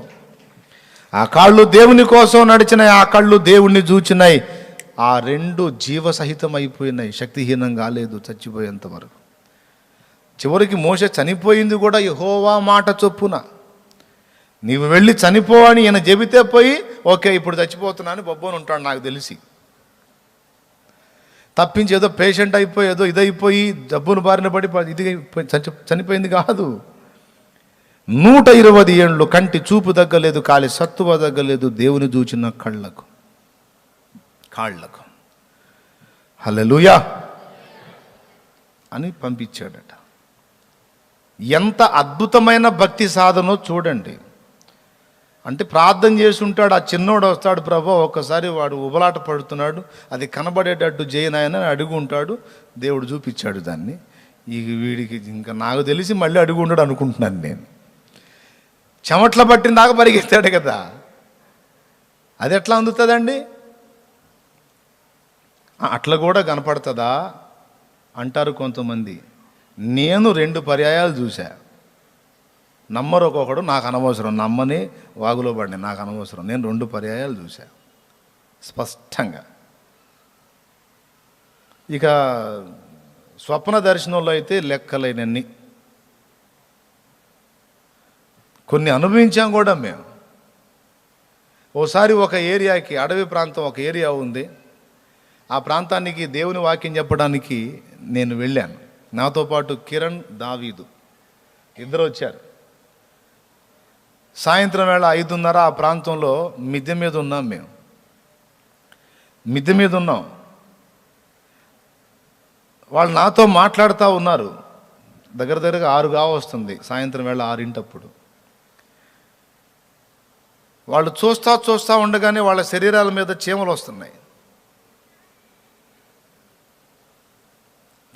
ఆ కాళ్ళు దేవుని కోసం నడిచినాయి, ఆ కళ్ళు దేవుణ్ణి చూచినాయి. ఆ రెండు జీవసహితం అయిపోయినాయి, శక్తిహీనం కాలేదు చచ్చిపోయేంత వరకు. చివరికి మోషే చనిపోయింది కూడా యెహోవా మాట చొప్పున. నీవు వెళ్ళి చనిపో అని ఈయన చెబితే పోయి ఓకే ఇప్పుడు చచ్చిపోతున్నాను బొబ్బోని ఉంటాడు నాకు తెలిసి. తప్పించి ఏదో పేషెంట్ అయిపోయి ఏదో ఇదైపోయి జబ్బును బారిన పడి ఇది చనిపోయింది కాదు. 120 ఏండ్లు కంటి చూపు తగ్గలేదు, కాలి సత్తువ తగ్గలేదు, దేవుని చూచిన కాళ్ళకు. హల్లెలూయా అని పంపించాడట. ఎంత అద్భుతమైన భక్తి సాధనో చూడండి. అంటే ప్రార్థన చేసి ఉంటాడు, ఆ చిన్నోడు వస్తాడు, ప్రభు ఒక్కసారి వాడు ఉబలాట పడుతున్నాడు, అది కనబడేటట్టు చేయనాయని అడుగు ఉంటాడు. దేవుడు చూపించాడు దాన్ని. వీడికి ఇంకా నాకు తెలిసి మళ్ళీ అడుగు ఉండడు అనుకుంటున్నాను నేను. చెమట్ల పట్టిన దాకా పరిగెత్తాడు కదా, అది ఎట్లా అందుతుందండి? అట్లా కూడా కనపడుతుందా అంటారు కొంతమంది. నేను 2 పర్యాయాలు చూసా. నమ్మరు ఒక్కొక్కడు, నాకు అనవసరం, నమ్మని వాగులో పడినాయి, నాకు అనవసరం. నేను 2 పర్యాయాలు చూసా స్పష్టంగా. ఇక స్వప్న దర్శనంలో అయితే లెక్కలేనన్ని కొన్ని అనుభవించాం కూడా మేము. ఓసారి ఒక ఏరియాకి, అడవి ప్రాంతం ఒక ఏరియా ఉంది, ఆ ప్రాంతానికి దేవుని వాక్యం చెప్పడానికి నేను వెళ్ళాను. నాతో పాటు కిరణ్, దావీదు ఇద్దరు వచ్చారు. సాయంత్రం వేళ 5:30 ఆ ప్రాంతంలో మిద్దె మీద ఉన్నాం మేము. మిద్దె మీద ఉన్నాం. వాళ్ళు నాతో మాట్లాడుతూ ఉన్నారు. దగ్గరగా 6 కావస్తుంది సాయంత్రం వేళ 6 అప్పుడు. వాళ్ళు చూస్తా ఉండగానే వాళ్ళ శరీరాల మీద చీమలు వస్తున్నాయి.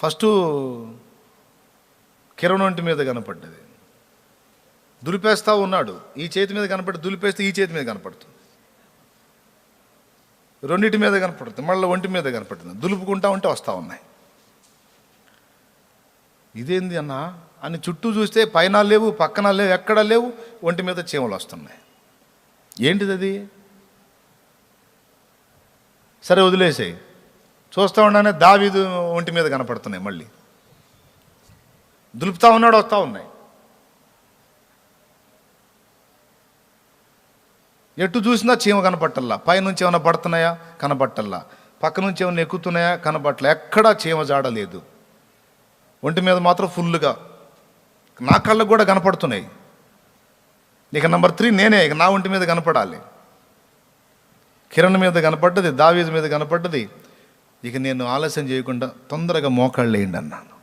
ఫస్ట్ కిరణ్ ఒంటి మీద కనపడ్డది, దులిపేస్తూ ఉన్నాడు. ఈ చేతి మీద కనపడి దులిపేస్తే ఈ చేతి మీద కనపడుతుంది, రెండింటి మీద కనపడుతుంది, మళ్ళీ ఒంటి మీద కనపడుతుంది. దులుపుకుంటా ఉంటే వస్తూ ఉన్నాయి. ఇదేంది అన్న అని చుట్టూ చూస్తే పైన లేవు, పక్కన లేవు, ఎక్కడా లేవు, ఒంటి మీద చీమలు వస్తున్నాయి. ఏంటిది అది? సరే వదిలేసాయి. చూస్తూ ఉండగానే దావీదు ఒంటి మీద కనపడుతున్నాయి. మళ్ళీ దులుపుతా ఉన్నాడు, వస్తూ ఉన్నాయి. ఎటు చూసినా చీమ కనపట్టల్లా. పైనుంచి ఏమైనా పడుతున్నాయా? కనపట్టల్లా. పక్క నుంచి ఏమైనా ఎక్కుతున్నాయా? కనపట్టలే. ఎక్కడా చీమ జాడలేదు. ఒంటి మీద మాత్రం ఫుల్గా నా కళ్ళకు కూడా కనపడుతున్నాయి. ఇక నెంబర్ 3 నేనే. ఇక నా ఒంటి మీద కనపడాలి. కిరణ్ మీద కనపడ్డది, దావీదు మీద కనపడ్డది. ఇక నేను ఆలస్యం చేయకుండా తొందరగా మోకాళ్ళు వేయండి అన్నాను.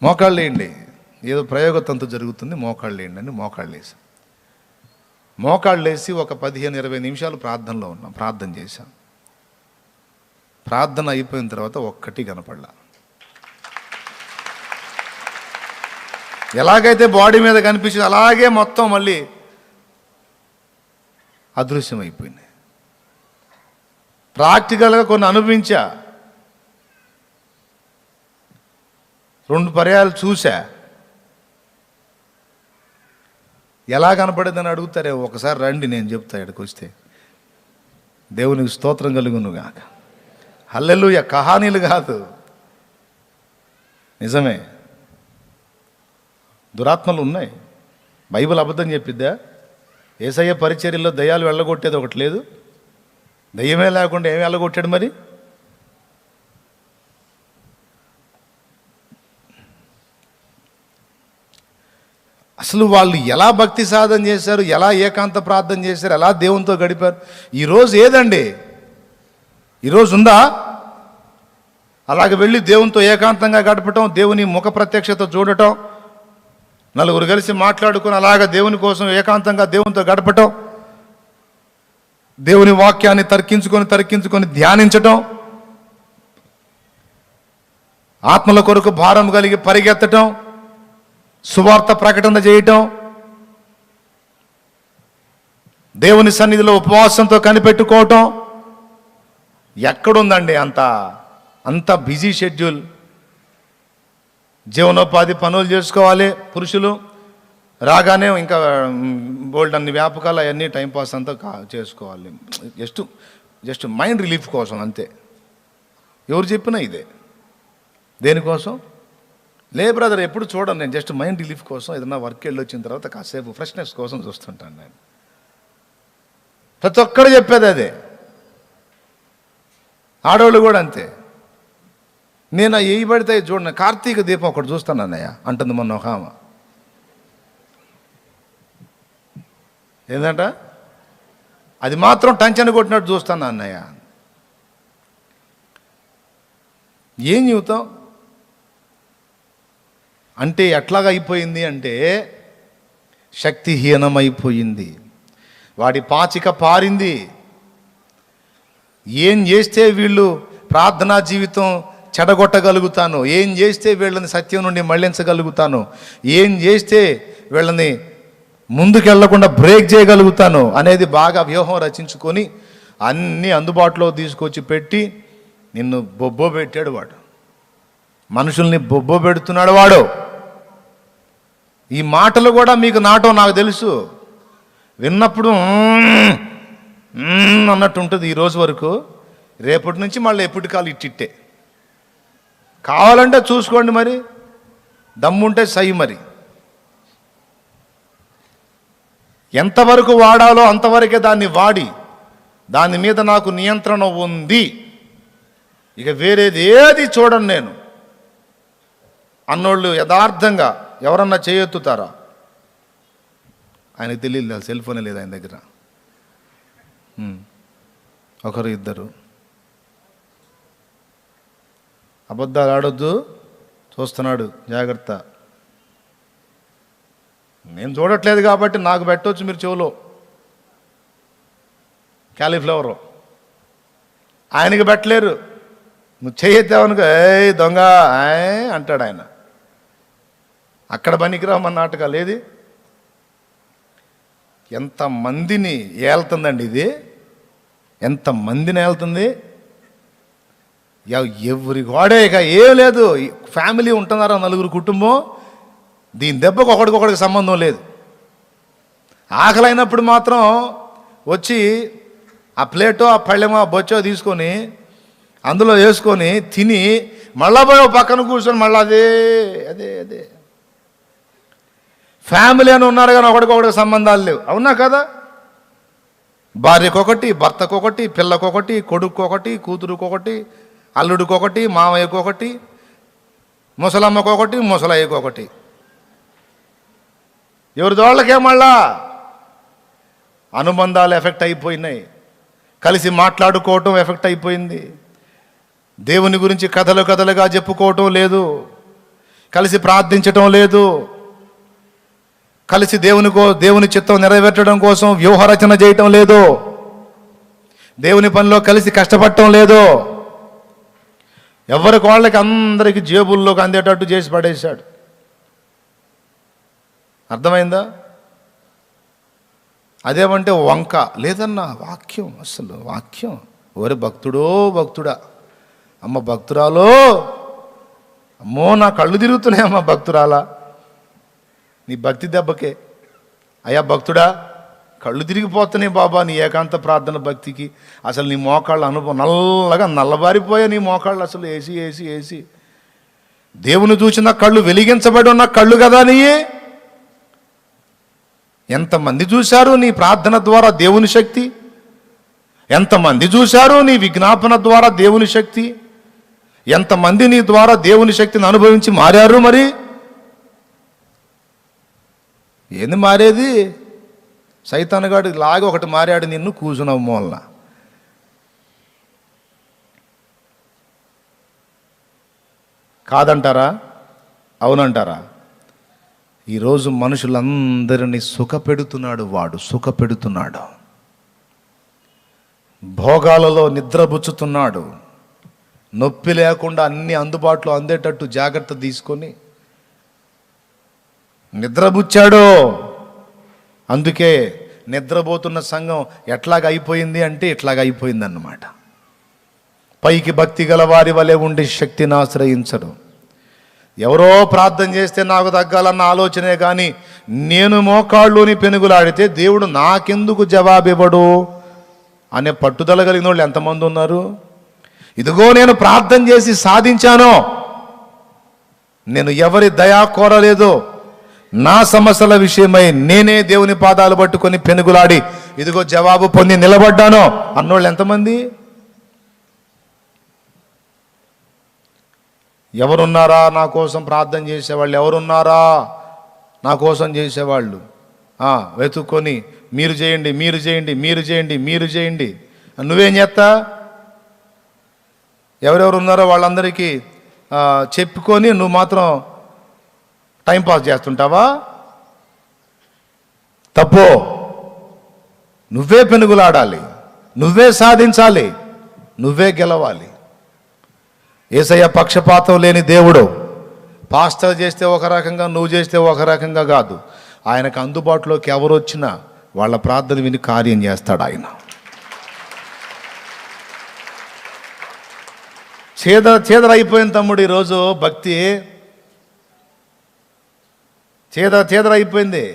మోకాళ్ళు వేయండి, ఏదో ప్రయోగతంతో జరుగుతుంది, మోకాళ్ళు వేయండి అని మోకాళ్ళు వేసాం. మోకాళ్ళు వేసి ఒక 15-20 నిమిషాలు ప్రార్థనలో ఉన్నాం. ప్రార్థన చేశాం. ప్రార్థన అయిపోయిన తర్వాత ఒక్కటి కనపడలా. ఎలాగైతే బాడీ మీద కనిపించింది అలాగే మొత్తం మళ్ళీ అదృశ్యం అయిపోయింది. ప్రాక్టికల్గా కొన్ని అనుభవించా, 2 పర్యాలు చూసా. ఎలా కనపడేదని అడుగుతారే, ఒకసారి రండి నేను చెప్తా. ఇక్కడికి వస్తే దేవునికి స్తోత్రం కలుగును గాక. హల్లెలూయా. కహానీలు కాదు, నిజమే. దురాత్మలు ఉన్నాయి. బైబిల్ అబద్ధం చెప్పిద్దా? యేసయ్య పరిచర్యలో దయ్యాలు వెళ్ళగొట్టేది ఒకటి లేదు. దయ్యమే లేకుండా ఏమి వెళ్ళగొట్టాడు మరి? అసలు వాళ్ళు ఎలా భక్తి సాధన చేశారు, ఎలా ఏకాంత ప్రార్థన చేశారు, ఎలా దేవునితో గడిపారు. ఈరోజు ఏదండి? ఈరోజు ఉందా? అలాగ వెళ్ళి దేవునితో ఏకాంతంగా గడపటం, దేవుని ముఖ ప్రత్యక్షత చూడటం, నలుగురు కలిసి మాట్లాడుకుని అలాగ దేవుని కోసం ఏకాంతంగా దేవునితో గడపటం, దేవుని వాక్యాన్ని తర్కించుకొని ధ్యానించటం, ఆత్మల కొరకు భారం కలిగి పరిగెత్తటం, సువార్త ప్రకటన చేయటం, దేవుని సన్నిధిలో ఉపవాసంతో కనిపెట్టుకోవటం. ఎక్కడుందండి అంత బిజీ షెడ్యూల్. జీవనోపాధి పనులు చేసుకోవాలి పురుషులు. రాగానే ఇంకా బోల్డ్ అన్ని వ్యాపకాలు అవన్నీ టైంపాస్ అంతా చేసుకోవాలి. జస్ట్ మైండ్ రిలీఫ్ కోసం అంతే. ఎవరు చెప్పినా ఇదే. దేనికోసం? లే బ్రదర్, ఎప్పుడు చూడను నేను. జస్ట్ మైండ్ రిలీఫ్ కోసం, ఏదైనా వర్క్ వెళ్ళి వచ్చిన తర్వాత కాసేపు ఫ్రెష్నెస్ కోసం చూస్తుంటాను నేను. ప్రతి ఒక్కరు చెప్పేది అదే. ఆడవాళ్ళు కూడా అంతే. నేను ఏ పడితే చూడండి, కార్తీక దీపం ఒకటి చూస్తాను అన్నయ్య అంటుంది మొన్న ఒక ఆమె. ఏంటంట? అది మాత్రం టెన్షన్ కొట్టినట్టు చూస్తాను అన్నయ్య. ఏం చెబుతాం అంటే ఎట్లాగా అయిపోయింది అంటే శక్తిహీనమైపోయింది. వాడి పాచిక పారింది. ఏం చేస్తే వీళ్ళు ప్రార్థనా జీవితం చెడగొట్టగలుగుతాను, ఏం చేస్తే వీళ్ళని సత్యం నుండి మళ్లించగలుగుతాను, ఏం చేస్తే వీళ్ళని ముందుకెళ్లకుండా బ్రేక్ చేయగలుగుతాను అనేది బాగా వ్యూహం రచించుకొని అన్నీ అందుబాటులో తీసుకొచ్చి పెట్టి నిన్ను బొబ్బో పెట్టాడు వాడు. మనుషుల్ని బొబ్బో పెడుతున్నాడు వాడు. ఈ మాటలు కూడా మీకు నాటో నాకు తెలుసు. విన్నప్పుడు అన్నట్టు ఉంటుంది ఈ రోజు వరకు. రేపటి నుంచి మళ్ళీ ఎప్పటి కాలు ఇట్టిట్టే. కావాలంటే చూసుకోండి, మరి దమ్ముంటే సై. మరి ఎంతవరకు వాడాలో అంతవరకే దాన్ని వాడి, దాని మీద నాకు నియంత్రణ ఉంది, ఇక వేరేది ఏది చూడను నేను అన్నోళ్ళు యథార్థంగా ఎవరన్నా చేయెత్తుతారా? ఆయనకు తెలియదు, సెల్ ఫోనే లేదు ఆయన దగ్గర. ఒకరు ఇద్దరు. అబద్ధాలు ఆడొద్దు, చూస్తున్నాడు, జాగ్రత్త. నేను చూడట్లేదు కాబట్టి నాకు పెట్టవచ్చు మీరు చెవులో. క్యాలీఫ్లవరు ఆయనకి పెట్టలేరు. నువ్వు చేయెత్తావనుకో ఏ దొంగ అంటాడు ఆయన. అక్కడ పనికిరామన్న నాటకాలు ఏది. ఎంతమందిని ఏళ్తుందండి ఇది, ఎంతమందిని ఏళ్తుంది. ఎవరి గోడే ఇక ఏం లేదు. ఫ్యామిలీ ఉంటున్నారా, నలుగురు కుటుంబం, దీని దెబ్బకు ఒకడికొకడికి సంబంధం లేదు. ఆకలైనప్పుడు మాత్రం వచ్చి ఆ ప్లేటో ఆ పళ్ళెమో ఆ బొచ్చో తీసుకొని అందులో వేసుకొని తిని మళ్ళా పోయి పక్కన కూర్చొని మళ్ళీ అదే అదే అదే. ఫ్యామిలీ అని ఉన్నారు కానీ ఒకడికొకడికి సంబంధాలు లేవు. అవునా కదా? భార్యకొకటి, భర్తకొకటి, పిల్లకొకటి, కొడుక్కొకటి, కూతురుకొకటి, అల్లుడికొకటి, మామయ్యకొకటి, ముసలమ్మకొకటి, ముసలయ్యకొకటి. ఎవరి దోళ్ళకే మళ్ళా అనుబంధాలు ఎఫెక్ట్ అయిపోయినాయి. కలిసి మాట్లాడుకోవటం ఎఫెక్ట్ అయిపోయింది. దేవుని గురించి కథలు కథలుగా చెప్పుకోవటం లేదు. కలిసి ప్రార్థించటం లేదు. కలిసి దేవుని చిత్తం నెరవేర్చడం కోసం వ్యూహరచన చేయటం లేదు. దేవుని పనిలో కలిసి కష్టపడటం లేదు. ఎవరికి వాళ్ళకి అందరికీ జేబుల్లోకి అందేటట్టు చేసి పడేశాడు. అర్థమైందా? అదేమంటే వంక లేదన్నా వాక్యం, అసలు వాక్యం. ఓరే భక్తుడో భక్తుడా, అమ్మ భక్తురాలో, అమ్మో నా కళ్ళు తిరుగుతున్నాయమ్మ భక్తురాలా, నీ భక్తి దెబ్బకే. అయ్యా భక్తుడా, కళ్ళు తిరిగిపోతున్నాయి బాబా నీ ఏకాంత ప్రార్థన భక్తికి. అసలు నీ మోకాళ్ళు అనుభవం నల్లగా నల్లబారిపోయా నీ మోకాళ్ళు, అసలు ఏసి ఏసి ఏసి. దేవుని చూసిన కళ్ళు, వెలిగించబడి ఉన్న కళ్ళు కదా నీ. ఎంతమంది చూశారు నీ ప్రార్థన ద్వారా దేవుని శక్తి? ఎంతమంది చూశారు నీ విజ్ఞాపన ద్వారా దేవుని శక్తి? ఎంతమంది నీ ద్వారా దేవుని శక్తిని అనుభవించి మారారు? మరి ఏంది మారేది? సైతానుగాడు లాగా ఒకటి మారాడు నిన్ను, కూర్చున్నావు మూలన. కాదంటారా? అవునంటారా? ఈరోజు మనుషులందరినీ సుఖపెడుతున్నాడు వాడు, సుఖపెడుతున్నాడు. భోగాలలో నిద్రబుచ్చుతున్నాడు. నొప్పి లేకుండా అన్ని అందుబాటులో అందేటట్టు జాగ్రత్త తీసుకొని నిద్రబుచ్చాడు. అందుకే నిద్రపోతున్న సంఘం ఎట్లాగ అయిపోయింది అంటే ఇట్లాగ అయిపోయింది అన్నమాట. పైకి భక్తి గల వారి వలె ఉండి శక్తిని ఆశ్రయించడు. ఎవరో ప్రార్థన చేస్తే నాకు తగ్గాలన్న ఆలోచనే కానీ నేను మోకాళ్ళుని పెనుగులాడితే దేవుడు నాకెందుకు జవాబివ్వడు అనే పట్టుదల కలిగిన వాళ్ళు ఎంతమంది ఉన్నారు? ఇదిగో నేను ప్రార్థన చేసి సాధించాను, నేను ఎవరి దయా కోరలేదు, నా సమస్యల విషయమై నేనే దేవుని పాదాలు పట్టుకొని పెనుగులాడి ఇదిగో జవాబు పొంది నిలబడ్డాను అన్నోళ్ళు ఎంతమంది? ఎవరున్నారా నా కోసం ప్రార్థన చేసేవాళ్ళు? ఎవరున్నారా నా కోసం చేసేవాళ్ళు? వెతుక్కొని మీరు చేయండి, మీరు చేయండి, మీరు చేయండి, మీరు చేయండి. నువ్వేం చేస్తా? ఎవరెవరు ఉన్నారో వాళ్ళందరికీ చెప్పుకొని నువ్వు మాత్రం టైంపాస్ చేస్తుంటావా? తప్పు. నువ్వే పెనుగులాడాలి, నువ్వే సాధించాలి, నువ్వే గెలవాలి. యేసయ్య పక్షపాతం లేని దేవుడు. పాస్టర్ చేస్తే ఒక రకంగా, నువ్వు చేస్తే ఒక రకంగా కాదు. ఆయనకు అందుబాటులోకి ఎవరు వచ్చినా వాళ్ళ ప్రార్థన విని కార్యం చేస్తాడు ఆయన. చేదరైపోయిన తమ్ముడు ఈరోజు భక్తి చేదరైపోయింది.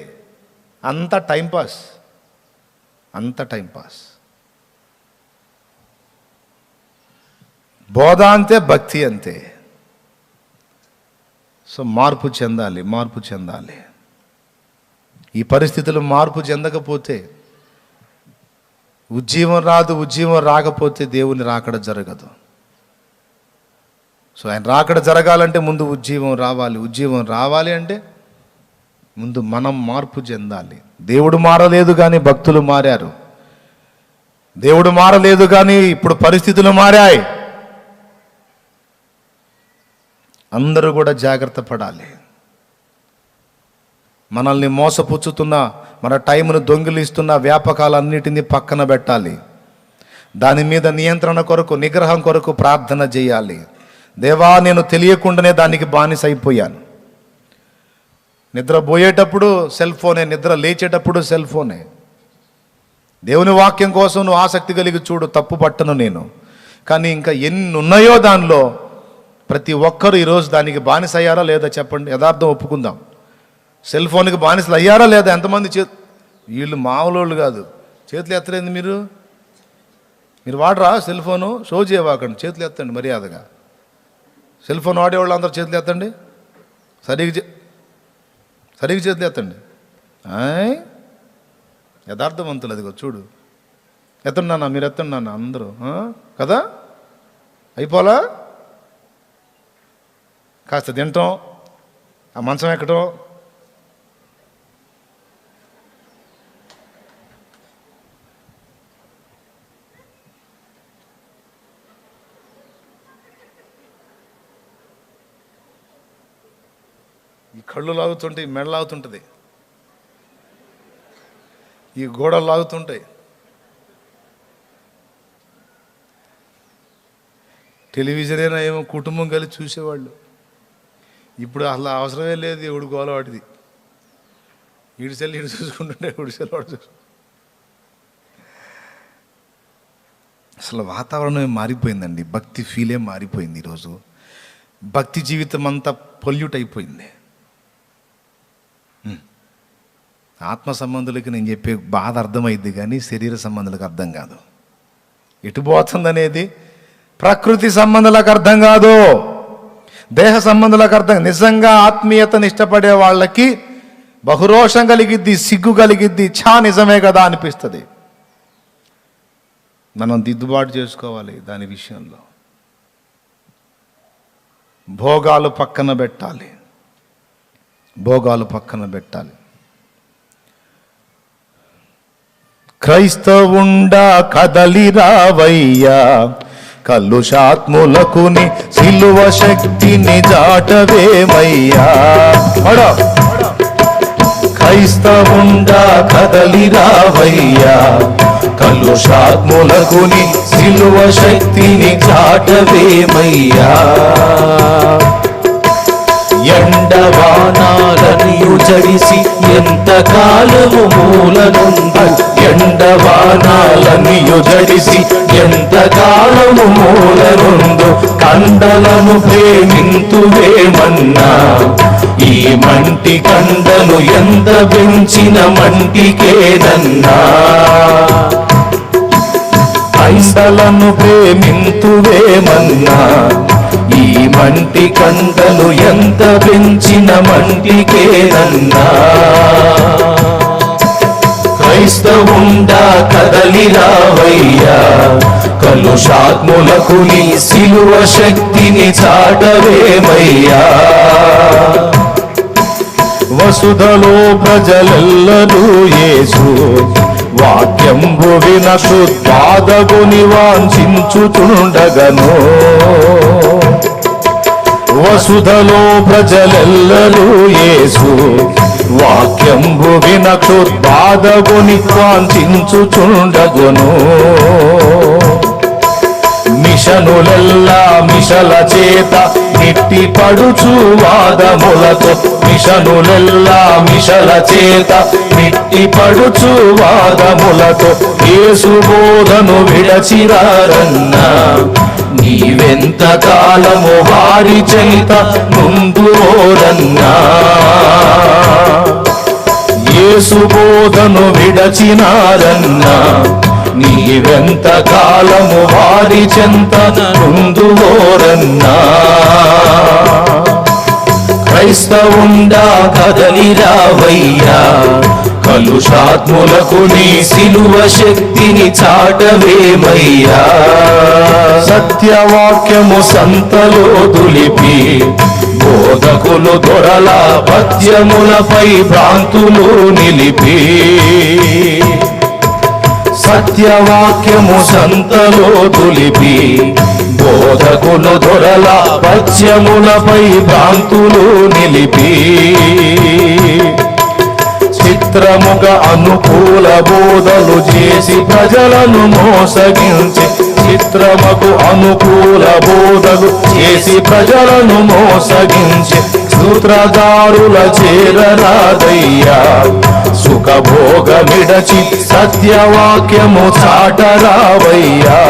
అంత టైంపాస్, అంత టైంపాస్. బోధ అంతే, భక్తి అంతే. సో మార్పు చెందాలి, మార్పు చెందాలి. ఈ పరిస్థితులు మార్పు చెందకపోతే ఉజ్జీవం రాదు. ఉజ్జీవం రాకపోతే దేవుని రాకడ జరగదు. సో ఆయన రాకడ జరగాలంటే ముందు ఉజ్జీవం రావాలి. ఉజ్జీవం రావాలి అంటే ముందు మనం మార్పు చెందాలి. దేవుడు మారలేదు కానీ భక్తులు మారారు. దేవుడు మారలేదు కానీ ఇప్పుడు పరిస్థితులు మారాయి. అందరూ కూడా జాగ్రత్త పడాలి. మనల్ని మోసపుచ్చుతున్న, మన టైంను దొంగిలిస్తున్న వ్యాపకాలన్నిటినీ పక్కన పెట్టాలి. దాని మీద నియంత్రణ కొరకు, నిగ్రహం కొరకు ప్రార్థన చేయాలి. దేవా, నేను తెలియకుండానే దానికి బానిస అయిపోయాను. నిద్ర పోయేటప్పుడు సెల్ ఫోనే, నిద్ర లేచేటప్పుడు సెల్ ఫోనే. దేవుని వాక్యం కోసం నువ్వు ఆసక్తి కలిగి చూడు, తప్పు పట్టను నేను. కానీ ఇంకా ఎన్ని ఉన్నాయో దానిలో, ప్రతి ఒక్కరు ఈరోజు దానికి బానిస అయ్యారా లేదా చెప్పండి, యథార్థం ఒప్పుకుందాం. సెల్ ఫోన్కి బానిసలు అయ్యారా లేదా? ఎంతమంది వీళ్ళు మామూలు కాదు. చేతులు ఎత్తలేదు మీరు వాడరా సెల్ ఫోను? షో చేయవాకండి, చేతులు ఎత్తండి మర్యాదగా. సెల్ ఫోన్ వాడేవాళ్ళు అందరూ చేతులు ఎత్తండి, సరిగ్గా చేతులు ఎత్తండి. యథార్థవంతులు, అదిగో చూడు, ఎత్తండి నాన్న, మీరు ఎత్తండి నాన్న అందరూ కదా. అయిపోలా, కాస్త తినటం, ఆ మంచం ఎక్కటం, ఈ కళ్ళు లాగుతుంటాయి, మెడ లాగుతుంటుంది, ఈ గోడలు లాగుతుంటాయి. టెలివిజన్ అయినా ఏమో కుటుంబం కలిసి చూసేవాళ్ళు. ఇప్పుడు అసలు అవసరమే లేదు. ఎవడు గోల వాటిది, ఈడు సెల్ ఈడు చూసుకుంటుంటే ఎవడు సెల్ వాడు చూసు. అసలు వాతావరణం మారిపోయిందండి. భక్తి ఫీలే మారిపోయింది. ఈరోజు భక్తి జీవితం అంతా పొల్యూట్ అయిపోయింది. ఆత్మ సంబంధులకి నేను చెప్పే బాధ అర్థమైద్ది, కానీ శరీర సంబంధులకు అర్థం కాదు. ఎటు పోతుందనేది ప్రకృతి సంబంధులకు అర్థం కాదు, దేహ సంబంధులకు అర్థం. నిజంగా ఆత్మీయతను ఇష్టపడే వాళ్ళకి బహురోషం కలిగిద్ది, సిగ్గు కలిగిద్ది. నిజమే కదా అనిపిస్తుంది. మనం దిద్దుబాటు చేసుకోవాలి దాని విషయంలో. భోగాలు పక్కన పెట్టాలి, భోగాలు పక్కన పెట్టాలి. క్రైస్తవుండా కదలి రావయ్యా, కలుషాత్ములకుని సిలువ శక్తిని జాటవేమయ్యా. క్రైస్తవుండా కదలి రావయ్యా, కలుషాత్ములకుని సిలువ శక్తిని చాటవేమయ్యా. ఎండవానాలనియు జడిసి ఎంత కాలము మూలనుందు, ఎండవానాలనియు జడిసి ఎంత కాలము మూలనుందు. కండలను ప్రేమింతువేమన్నా, ఈ మంటి కండలు ఎంత పెంచిన మంటికేనన్నా. కండలను ప్రేమింతువేమన్నా, ఈ మంటి కండలు ఎంత పెంచిన మంటికేనన్నా. క్రైస్తవుండా కదలి రావయ్యా, కలుషాత్ములకు నీ సిలువ శక్తిని చాటవేమయ్యా. వసుధలో ప్రజలెల్లరూ యేసు వాక్యంబు వినసు బాధగుని వాంఛించుచుండగను. వసుధలో ప్రజలెల్లరూ యేసు వాక్యంబు వినసు బాధగుని వాంఛించుచుండగను. మిషనులెల్లా మిషల చేత నిట్టి పడుచు వాదములతో, మిషనులెల్లా మిషల చేత నిట్టి పడుచు వాదములతో. యేసు బోధను విడచిరారన్నా, నీవెంత కాలము వారి చేత ముందురన్నా. యేసు బోధను విడచినారన్నా, నీవెంత కాలము వారి చెంత ముందురన్నా. క్రైస్తవుండా కదలి రావయ్యా, కలుషాత్ములకు నీ సిలువ శక్తిని చాటవేమయ్యా. సత్యవాక్యము సంతలో దులిపి, బోధకులు దొరల పద్యములపై భ్రాంతులు నిలిపి. సత్యవాక్యము సంతలో దులిపి, బోధకులు దొరల పద్యములపై భ్రాంతులు నిలిపి. చిత్రముగా అనుకూల బోధలు చేసి ప్రజలను మోసగించి, చిత్రముకు అనుకూల బోధలు చేసి ప్రజలను మోసగించి, సూత్రధారుల చేరరాదయ్యా సుఖభోగమిడచి సత్యవాక్యము చాటరావయ్యా.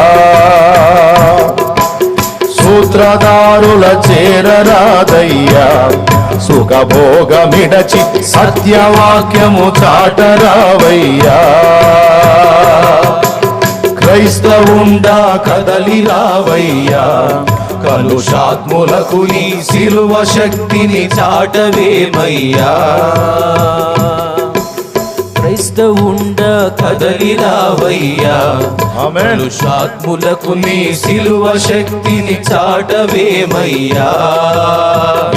సూత్రధారుల చేరరాదయ్యా సుఖభోగమిడచి సత్యవాక్యము చాటరావయ్యా. క్రైస్తవుండా కదలి రావయ్యా, కలుషాత్ములకు నీ సిలువ శక్తిని చాటవేమయ్యా. క్రైస్తవుండా కదలి రావయ్యా, కలుషాత్ములకు నీ సిలువ శక్తిని చాటవేమయ్యా.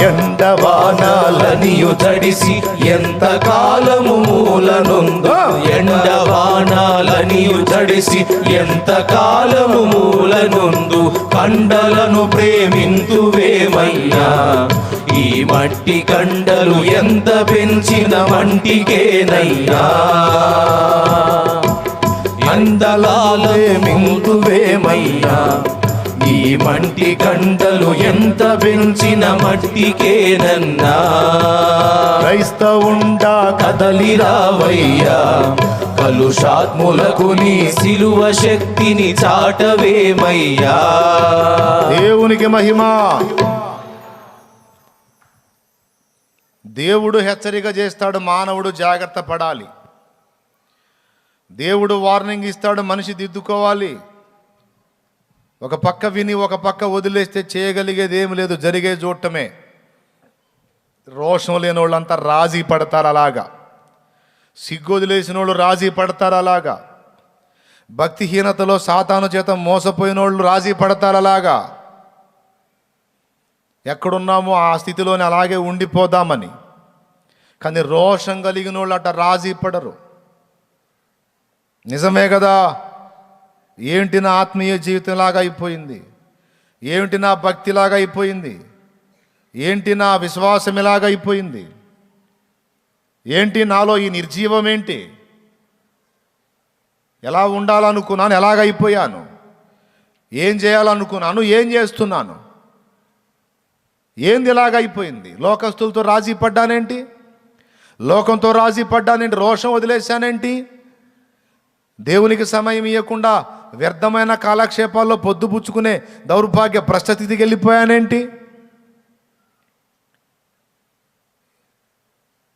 ఎండవానాలనియు తడిసి ఎంత కాలము మూలనుందు, ఎండవానాలనియు తడిసి ఎంత కాలము మూలనుందు, కండలను ప్రేమింతువేమయ్యా. ఈ మట్టి కండలు ఎంత పెంచిన మంటికేనయ్యా. అందలాలే మింగువేమయ్యా. ఈ మంటి కండలు ఎంత పెంచిన మట్టికేనన్నా. క్రైస్తవుండా కదలి రావయ్యా, కలుషాత్ములకు నీ సిలువ శక్తిని చాటవేమయ్యా. దేవునికి మహిమ. దేవుడు హెచ్చరిక చేస్తాడు, మానవుడు జాగ్రత్త పడాలి. దేవుడు వార్నింగ్ ఇస్తాడు, మనిషి దిద్దుకోవాలి. ఒక పక్క విని ఒక పక్క వదిలేస్తే చేయగలిగేది ఏమి లేదు, జరిగే చూడటమే. రోషం లేని వాళ్ళంతా రాజీ పడతారు అలాగా, సిగ్గు వదిలేసిన వాళ్ళు రాజీ పడతారు అలాగా, భక్తిహీనతలో సాతాను చేత మోసపోయిన వాళ్ళు రాజీ పడతారు అలాగా. ఎక్కడున్నామో ఆ స్థితిలోనే అలాగే ఉండిపోదామని. కానీ రోషం కలిగిన వాళ్ళు అట్ట రాజీ పడరు. నిజమే కదా, ఏంటి నా ఆత్మీయ జీవితంలాగా అయిపోయింది, ఏంటి నా భక్తిలాగా అయిపోయింది, ఏంటి నా విశ్వాసం ఇలాగా అయిపోయింది, ఏంటి నాలో ఈ నిర్జీవం ఏంటి, ఎలా ఉండాలనుకున్నాను ఎలాగైపోయాను, ఏం చేయాలనుకున్నాను ఏం చేస్తున్నాను, ఏంది ఇలాగైపోయింది. లోకస్తులతో రాజీ పడ్డానేంటి, లోకంతో రాజీ పడ్డానేంటి, రోషం వదిలేశానేంటి, దేవునికి సమయం ఇవ్వకుండా వ్యర్థమైన కాలక్షేపాల్లో పొద్దుపుచ్చుకునే దౌర్భాగ్య భ్రష్టస్థితికి వెళ్ళిపోయానేంటి,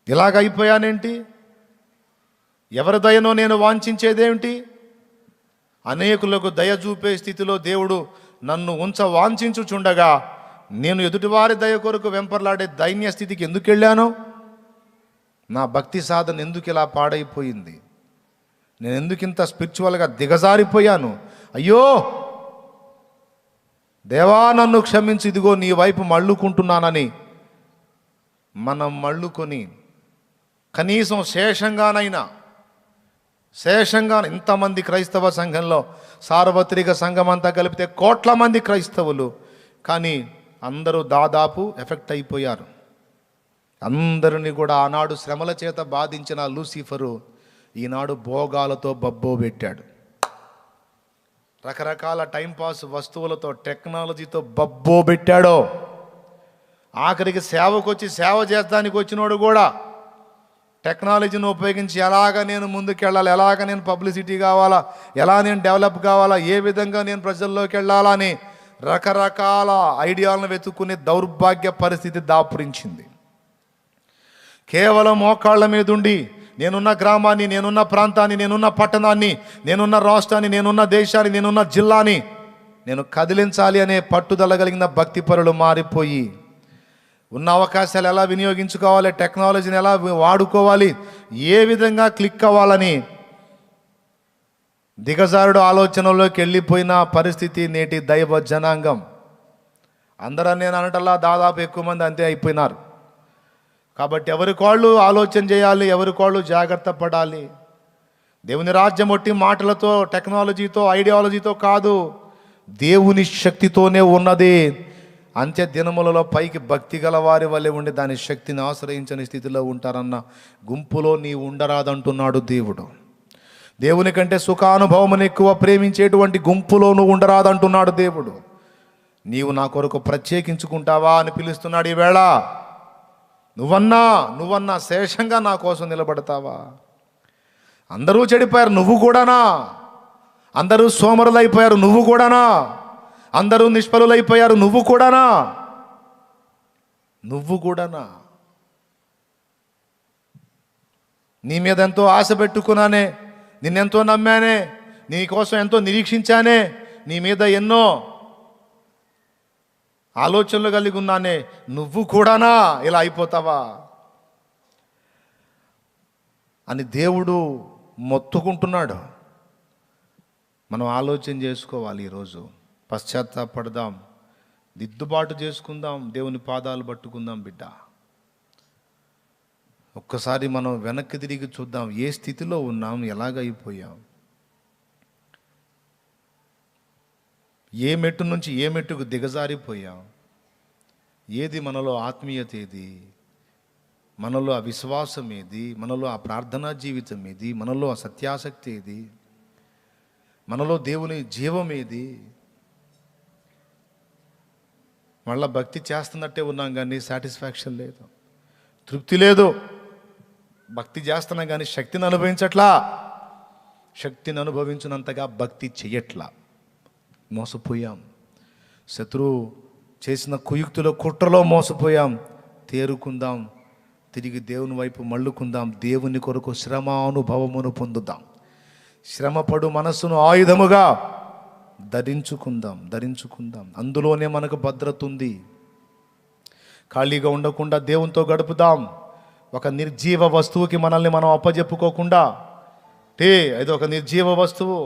ఇలాగైపోయానేంటి. ఎవరి దయనో నేను వాంఛించేదేమిటి, అనేకులకు దయ చూపే స్థితిలో దేవుడు నన్ను వాంఛించుచుండగా నేను ఎదుటివారి దయ కొరకు వెంపర్లాడే దైన్య స్థితికి ఎందుకు వెళ్ళాను, నా భక్తి సాధన ఎందుకు ఇలా పాడైపోయింది, నేను ఎందుకు ఇంత స్పిరిచువల్గా దిగజారిపోయాను, అయ్యో దేవా నన్ను క్షమించి, ఇదిగో నీ వైపు మళ్ళుకుంటున్నానని మనం మళ్ళుకొని కనీసం శేషంగా ఇంతమంది క్రైస్తవ సంఘంలో సార్వత్రిక సంఘం అంతా కలిపితే కోట్ల మంది క్రైస్తవులు, కానీ అందరూ దాదాపు ఎఫెక్ట్ అయిపోయారు. అందరినీ కూడా ఆనాడు శ్రమల చేత బాధించిన లూసిఫరు ఈనాడు భోగాలతో బబ్బో పెట్టాడు. రకరకాల టైంపాస్ వస్తువులతో టెక్నాలజీతో బబ్బో పెట్టాడో. ఆఖరికి సేవకు వచ్చి సేవ చేస్తానికి వచ్చినోడు కూడా టెక్నాలజీని ఉపయోగించి ఎలాగ నేను ముందుకెళ్ళాలి, ఎలాగ నేను పబ్లిసిటీ కావాలా, ఎలా నేను డెవలప్ కావాలా, ఏ విధంగా నేను ప్రజల్లోకి వెళ్ళాలని రకరకాల ఐడియాలను వెతుక్కునే దౌర్భాగ్య పరిస్థితి దాపురించింది. కేవలం మోకాళ్ళ మీద ఉండి నేనున్న గ్రామాన్ని, నేనున్న ప్రాంతాన్ని, నేనున్న పట్టణాన్ని, నేనున్న రాష్ట్రాన్ని, నేనున్న దేశాన్ని, నేనున్న జిల్లాని నేను కదిలించాలి అనే పట్టుదల కలిగిన భక్తిపరులు మారిపోయి ఉన్న అవకాశాలు ఎలా వినియోగించుకోవాలి, టెక్నాలజీని ఎలా వాడుకోవాలి, ఏ విధంగా క్లిక్ అవ్వాలని దిగజారుడు ఆలోచనలోకి వెళ్ళిపోయిన పరిస్థితి నేటి దైవ జనాంగం. అందరూ నేను అనటల్లా దాదాపు ఎక్కువ మంది అంతే అయిపోయినారు. కాబట్టి ఎవరికాళ్ళు ఆలోచన చేయాలి, ఎవరికాళ్ళు జాగ్రత్త పడాలి. దేవుని రాజ్యం ఒట్టి మాటలతో, టెక్నాలజీతో, ఐడియాలజీతో కాదు, దేవుని శక్తితోనే ఉన్నది. అంత్య దినములలో పైకి భక్తి గల వారి వలె ఉండి దాని శక్తిని ఆశ్రయించని స్థితిలో ఉంటారన్న గుంపులో నీవు ఉండరాదంటున్నాడు దేవుడు. దేవుని కంటే సుఖానుభవమును ఎక్కువ ప్రేమించేటువంటి గుంపులో నువ్వు ఉండరాదంటున్నాడు దేవుడు. నీవు నా కొరకు ప్రత్యేకించుకుంటావా అని పిలుస్తున్నాడు ఈవేళ. నువ్వన్నా శేషంగా నా కోసం నిలబడతావా? అందరూ చెడిపోయారు, నువ్వు కూడానా? అందరూ సోమరులైపోయారు, నువ్వు కూడానా? అందరూ నిష్ఫలులైపోయారు, నువ్వు కూడానా? నీ మీద ఎంతో ఆశ పెట్టుకున్నానే, నిన్నెంతో నమ్మానే, నీ కోసం ఎంతో నిరీక్షించానే, నీ మీద ఎన్నో ఆలోచనలు కలిగి ఉన్నానే, నువ్వు కూడానా ఇలా అయిపోతావా అని దేవుడు మొత్తుకుంటున్నాడు. మనం ఆలోచన చేసుకోవాలి. ఈరోజు పశ్చాత్తాపడదాం, దిద్దుబాటు చేసుకుందాం, దేవుని పాదాలు పట్టుకుందాం. బిడ్డ, ఒక్కసారి మనం వెనక్కి తిరిగి చూద్దాం. ఏ స్థితిలో ఉన్నాం, ఎలాగైపోయాం, ఏ మెట్టు నుంచి ఏ మెట్టుకు దిగజారిపోయాం. ఏది మనలో ఆత్మీయత, ఏది మనలో ఆ విశ్వాసం, ఏది మనలో ఆ ప్రార్థనా జీవితం, ఏది మనలో ఆ సత్యాసక్తి, ఏది మనలో దేవుని జీవం, ఏది? మళ్ళా భక్తి చేస్తున్నట్టే ఉన్నాం కానీ సాటిస్ఫాక్షన్ లేదు, తృప్తి లేదు. భక్తి చేస్తున్నాం కానీ శక్తిని అనుభవించట్లా. శక్తిని అనుభవించినంతగా భక్తి చెయ్యట్లా. మోసపోయాం. శత్రువు చేసిన కుయుక్తులో కుట్రలో మోసపోయాం. తేరుకుందాం, తిరిగి దేవుని వైపు మళ్ళుకుందాం. దేవుని కొరకు శ్రమానుభవమును పొందుదాం. శ్రమపడు మనస్సును ఆయుధముగా ధరించుకుందాం. అందులోనే మనకు భద్రత ఉంది. ఖాళీగా ఉండకుండా దేవునితో గడుపుదాం. ఒక నిర్జీవ వస్తువుకి మనల్ని మనం అప్పజెప్పుకోకుండా, అది ఒక నిర్జీవ వస్తువు,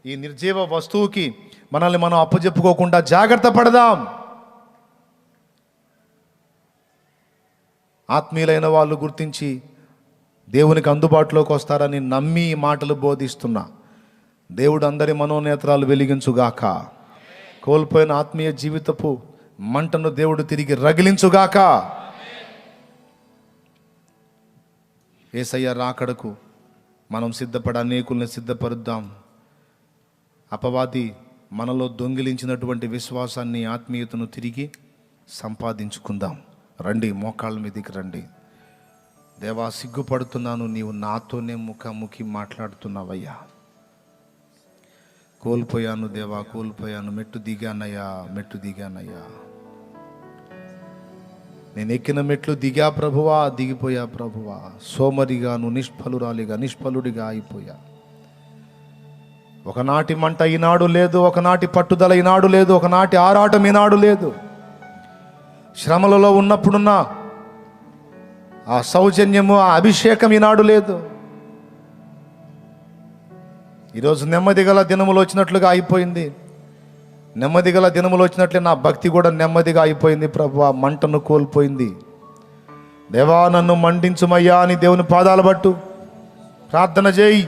ఈ నిర్జీవ వస్తువుకి మనల్ని మనం అప్పజెప్పుకోకుండా జాగ్రత్త పడదాం. ఆత్మీయులైన వాళ్ళు గుర్తించి దేవునికి అందుబాటులోకి వస్తారని నమ్మి ఈ మాటలు బోధిస్తున్నా. దేవుడు అందరి మనోనేత్రాలు వెలిగించుగాక. కోల్పోయిన ఆత్మీయ జీవితపు మంటను దేవుడు తిరిగి రగిలించుగాక. యేసయ్య రాకడకు మనం సిద్ధపడ అనేకుల్ని సిద్ధపరుద్దాం. అపవాది మనలో దొంగిలించినటువంటి విశ్వాసాన్ని, ఆత్మీయతను తిరిగి సంపాదించుకుందాం. రండి, మోకాళ్ళ మీదకి రండి. దేవా, సిగ్గుపడుతున్నాను, నీవు నాతోనే ముఖాముఖి మాట్లాడుతున్నావయ్యా. కోల్పోయాను దేవా, కోల్పోయాను. మెట్టు దిగానయ్యా. నేను ఎక్కిన మెట్లు దిగా ప్రభువా, దిగిపోయా ప్రభువా. సోమరిగాను, నిష్ఫలుడిగా అయిపోయా. ఒకనాటి మంట ఈనాడు లేదు, ఒకనాటి పట్టుదల ఈనాడు లేదు, ఒకనాటి ఆరాటం ఈనాడు లేదు. శ్రమలలో ఉన్నప్పుడున్న ఆ సౌజన్యము, ఆ అభిషేకం ఈనాడు లేదు. ఈరోజు నెమ్మది గల దినములు వచ్చినట్లుగా అయిపోయింది. నెమ్మది గల దినములు వచ్చినట్లే నా భక్తి కూడా నెమ్మదిగా అయిపోయింది ప్రభువా. మంటను కోల్పోయింది. దేవా, నన్ను మండించుమయ్యా అని దేవుని పాదాల పట్టు ప్రార్థన చేయి.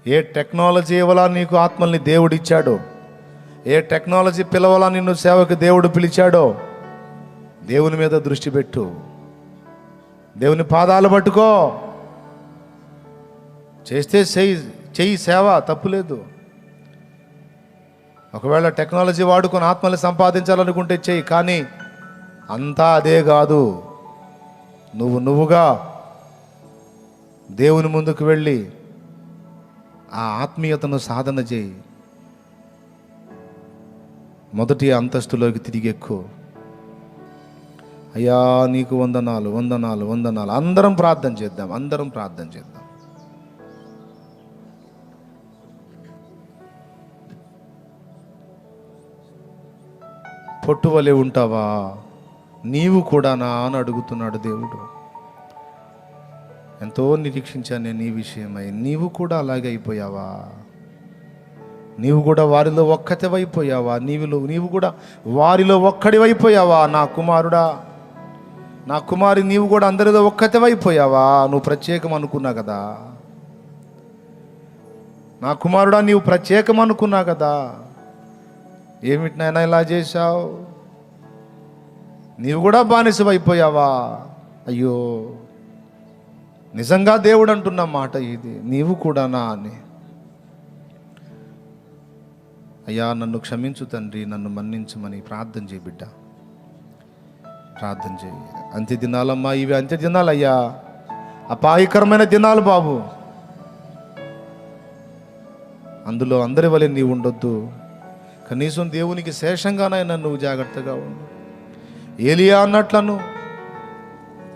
ఏ టెక్నాలజీ ఇవ్వాలా నీకు ఆత్మల్ని దేవుడిచ్చాడో, ఏ టెక్నాలజీ పిలవాలా నిన్ను సేవకు దేవుడు పిలిచాడో, దేవుని మీద దృష్టి పెట్టు. దేవుని పాదాలు పట్టుకో. చేస్తే చెయ్యి సేవ, తప్పులేదు. ఒకవేళ టెక్నాలజీ వాడుకొని ఆత్మల్ని సంపాదించాలనుకుంటే చెయ్యి. కానీ అంతా అదే కాదు. నువ్వుగా దేవుని ముందుకు వెళ్ళి ఆ ఆత్మీయతను సాధన చేయి. మొదటి అంతస్తులోకి తిరిగి ఎక్కువ. అయ్యా, నీకు వందనాలు. అందరం ప్రార్థన చేద్దాం. పొట్టు వలె ఉంటావా నీవు కూడానా అని అడుగుతున్నాడు దేవుడు. ఎంతో నిరీక్షించాను నేను నీ విషయమై. నీవు కూడా అలాగే అయిపోయావా? నీవు కూడా వారిలో ఒక్కటివైపోయావా? నీవు కూడా వారిలో ఒక్కడివైపోయావా? నా కుమారుడా, నా కుమారి, నీవు కూడా అందరిలో ఒక్కటివైపోయావా? నువ్వు ప్రత్యేకం అనుకున్నా కదా. నా కుమారుడా నీవు ప్రత్యేకం అనుకున్నా కదా, ఏమిటి నాయనా ఇలా చేశావు? నీవు కూడా బానిసవైపోయావా? అయ్యో, నిజంగా దేవుడు అంటున్న మాట ఇది, నీవు కూడానా అని. అయ్యా నన్ను క్షమించు తండ్రి, నన్ను మన్నించమని ప్రార్థన చేయి బిడ్డ, ప్రార్థన చేయి. అంత్య దినాలమ్మా, ఇవి అంత్య దినాలు అయ్యా, అపాయకరమైన దినాలు బాబు. అందులో అందరి వలె నీవు ఉండొద్దు, కనీసం దేవునికి శేషంగానైనా నువ్వు జాగ్రత్తగా ఉండు. ఏలియా అన్నట్లను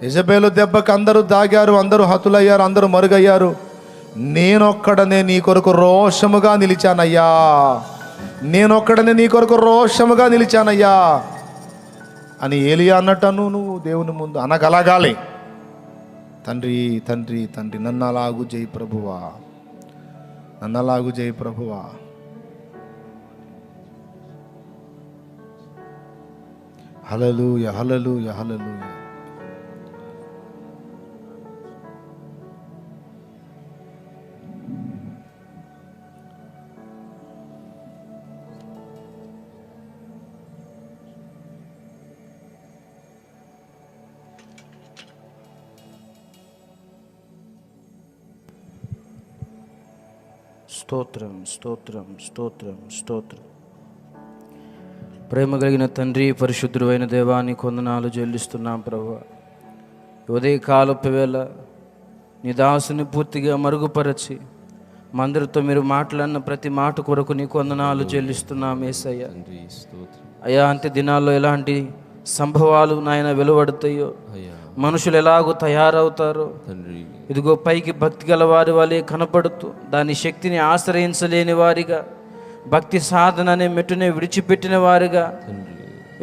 యెజబెలు దెబ్బకి అందరూ దాగారు, అందరూ హతులయ్యారు, అందరూ మరుగయ్యారు. నేనొక్కడనే నీ కొరకు రోషముగా నిలిచానయ్యా, నేనొక్కడనే నీ కొరకు రోషముగా నిలిచానయ్యా అని ఏలియా అన్నట్టను నువ్వు దేవుని ముందు అనగలగాలి. తండ్రి తండ్రి తండ్రి, నన్ను అలాగు చేయి ప్రభువా, నన్ను అలాగు చేయి ప్రభువా. హల్లెలూయా హల్లెలూయా హల్లెలూయా. స్తోత్రం స్తోత్రం స్తోత్రం స్తోత్రం. ప్రేమ కలిగిన తండ్రి, పరిశుద్ధుడైన దేవాన్ని కొందనాలు చెల్లిస్తున్నాం ప్రభువా. ఉదయకాలపు వేళ నీ దాసుని పూర్తిగా మరుగుపరచి మందరితో మీరు మాట్లాడిన ప్రతి మాట కొరకు నీ కొందనాలు చెల్లిస్తున్నాం యేసయ్య. అయ్యా, అంత్య దినాల్లో ఎలాంటి సంభవాలు నాయన వెలువడతాయో, మనుషులు ఎలాగో తయారవుతారో, ఇదిగో పైకి భక్తి గల వారి వలె కనపడుతూ దాని శక్తిని ఆశ్రయించలేని వారిగా, భక్తి సాధన అనే మెట్టునే విడిచిపెట్టిన వారిగా,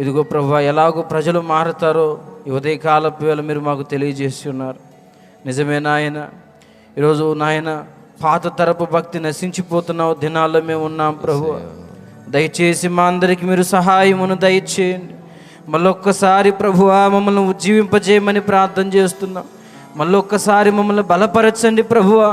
ఇదిగో ప్రభువా ఎలాగో ప్రజలు మారుతారో ఈ ఉదయకాలపు వేళ మీరు మాకు తెలియజేసి ఉన్నారు. నిజమే నాయన, ఈరోజు నాయన పాత తరపు భక్తి నశించిపోతున్న దినాల్లో మేము ఉన్నాం ప్రభువా. దయచేసి మా అందరికీ మీరు సహాయమును దయచేయండి. మళ్ళొక్కసారి ప్రభువా మమ్మల్ని ఉజ్జీవింపజేయమని ప్రార్థన చేస్తున్నాం. మళ్ళొక్కసారి మమ్మల్ని బలపరచండి ప్రభువా.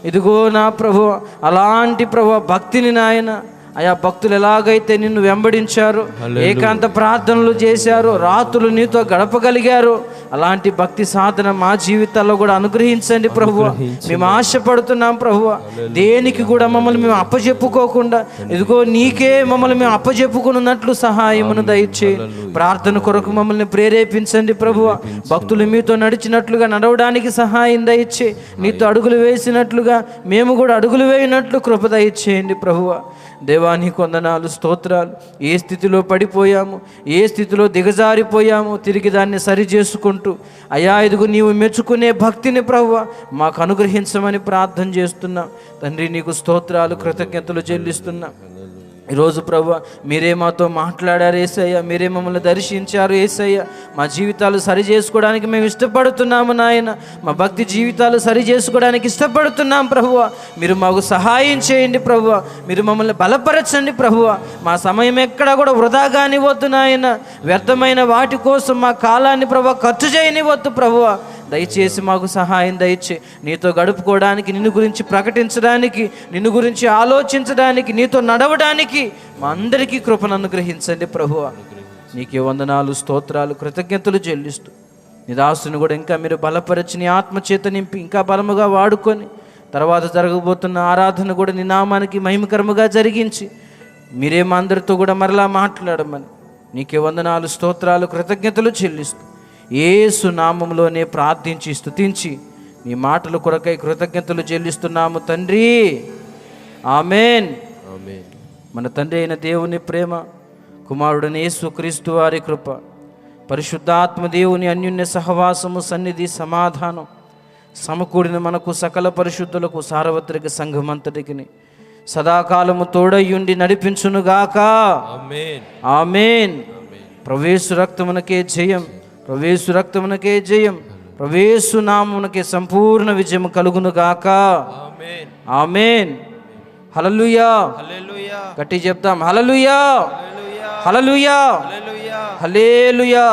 ఇదిగో నా ప్రభువా, అలాంటి ప్రభువా భక్తిని నాయన, అయా భక్తులు ఎలాగైతే నిన్ను వెంబడించారో, ఏకాంత ప్రార్థనలు చేశారో, రాత్రులు నీతో గడపగలిగారో, అలాంటి భక్తి సాధన మా జీవితాల్లో కూడా అనుగ్రహించండి ప్రభువా. మేము ఆశపడుతున్నాం ప్రభువా. దేనికి కూడా మమ్మల్ని మేము అప్పచెప్పుకోకుండా, ఇదిగో నీకే మమ్మల్ని మేము అప్పచెప్పుకున్నట్లు సహాయమును దయచేయండి. ప్రార్థన కొరకు మమ్మల్ని ప్రేరేపించండి ప్రభువా. భక్తులు మీతో నడిచినట్లుగా నడవడానికి సహాయం దయచే, నీతో అడుగులు వేసినట్లుగా మేము కూడా అడుగులు వేయినట్లు కృప దయచేయండి ప్రభువా. దేవానికి వందనాలు, స్తోత్రాలు. ఏ స్థితిలో పడిపోయాము, ఏ స్థితిలో దిగజారిపోయాము, తిరిగి దాన్ని సరి చేసుకుంటూ అయా ఇదిగో నీవు మెచ్చుకునే భక్తిని ప్రభువా మాకు అనుగ్రహించమని ప్రార్థన చేస్తున్నాం తండ్రి. నీకు స్తోత్రాలు, కృతజ్ఞతలు చెల్లిస్తున్నాం. ఈరోజు ప్రభువా మీరే మాతో మాట్లాడారు యేసయ్య, మీరే మమ్మల్ని దర్శించారు యేసయ్య. మా జీవితాలు సరి చేసుకోవడానికి మేము ఇష్టపడుతున్నాము నాయన, మా భక్తి జీవితాలు సరి చేసుకోవడానికి ఇష్టపడుతున్నాం ప్రభువా. మీరు మాకు సహాయం చేయండి ప్రభువా, మీరు మమ్మల్ని బలపరచండి ప్రభువా. మా సమయం ఎక్కడా కూడా వృధా కానివద్దు నాయన, వ్యర్థమైన వాటి కోసం మా కాలాన్ని ప్రభువా ఖర్చు చేయనివద్దు ప్రభువా. దయచేసి మాకు సహాయం దయచే, నీతో గడుపుకోవడానికి, నిన్ను గురించి ప్రకటించడానికి, నిన్ను గురించి ఆలోచించడానికి, నీతో నడవడానికి మా అందరికీ కృపను అనుగ్రహించండి ప్రభువా. నీకే వందనాలు, స్తోత్రాలు, కృతజ్ఞతలు చెల్లిస్తూ నీ దాసుని కూడా ఇంకా మీరు బలపరిచి నీ ఆత్మచేత నింపి ఇంకా బలముగా వాడుకొని తర్వాత జరగబోతున్న ఆరాధన కూడా నీ నామానికి మహిమకరముగా జరిగించి మీరే మా అందరితో కూడా మరలా మాట్లాడమని నీకే వందనాలు, స్తోత్రాలు, కృతజ్ఞతలు చెల్లిస్తూ యేసు నామములోనే ప్రార్థించి స్తుతించి నీ మాటల కొరకై కృతజ్ఞతలు చెల్లిస్తున్నాము తండ్రి. ఆమేన్. మన తండ్రి అయిన దేవుని ప్రేమ, కుమారుడైన యేసుక్రీస్తు వారి కృప, పరిశుద్ధాత్మ దేవుని అన్యోన్య సహవాసము, సన్నిధి, సమాధానం సమకూడిన మనకు సకల పరిశుద్ధులకు సార్వత్రిక సంఘమంతటికి సదాకాలము తోడయ్యుండి నడిపించునుగాక. ఆమేన్. ప్రవేశు రక్తమునకే జయం, ప్రవేశు రక్తమునకే జయం, ప్రవేశు నామమునకే సంపూర్ణ విజయం కలుగునుగాక. ఆమేన్. హల్లెలూయా. గట్టి చెప్తాం, హల్లెలూయా, హల్లెలూయా, హల్లెలూయా.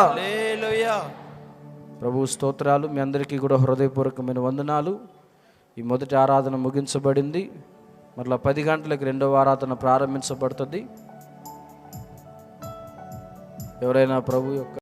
ప్రభు స్తోత్రాలు. మీ అందరికీ కూడా హృదయపూర్వకమైన వందనాలు. ఈ మొదటి ఆరాధన ముగించబడింది. మరలా 10 గంటలకు రెండవ ఆరాధన ప్రారంభించబడుతుంది. ఎవరైనా ప్రభు యొక్క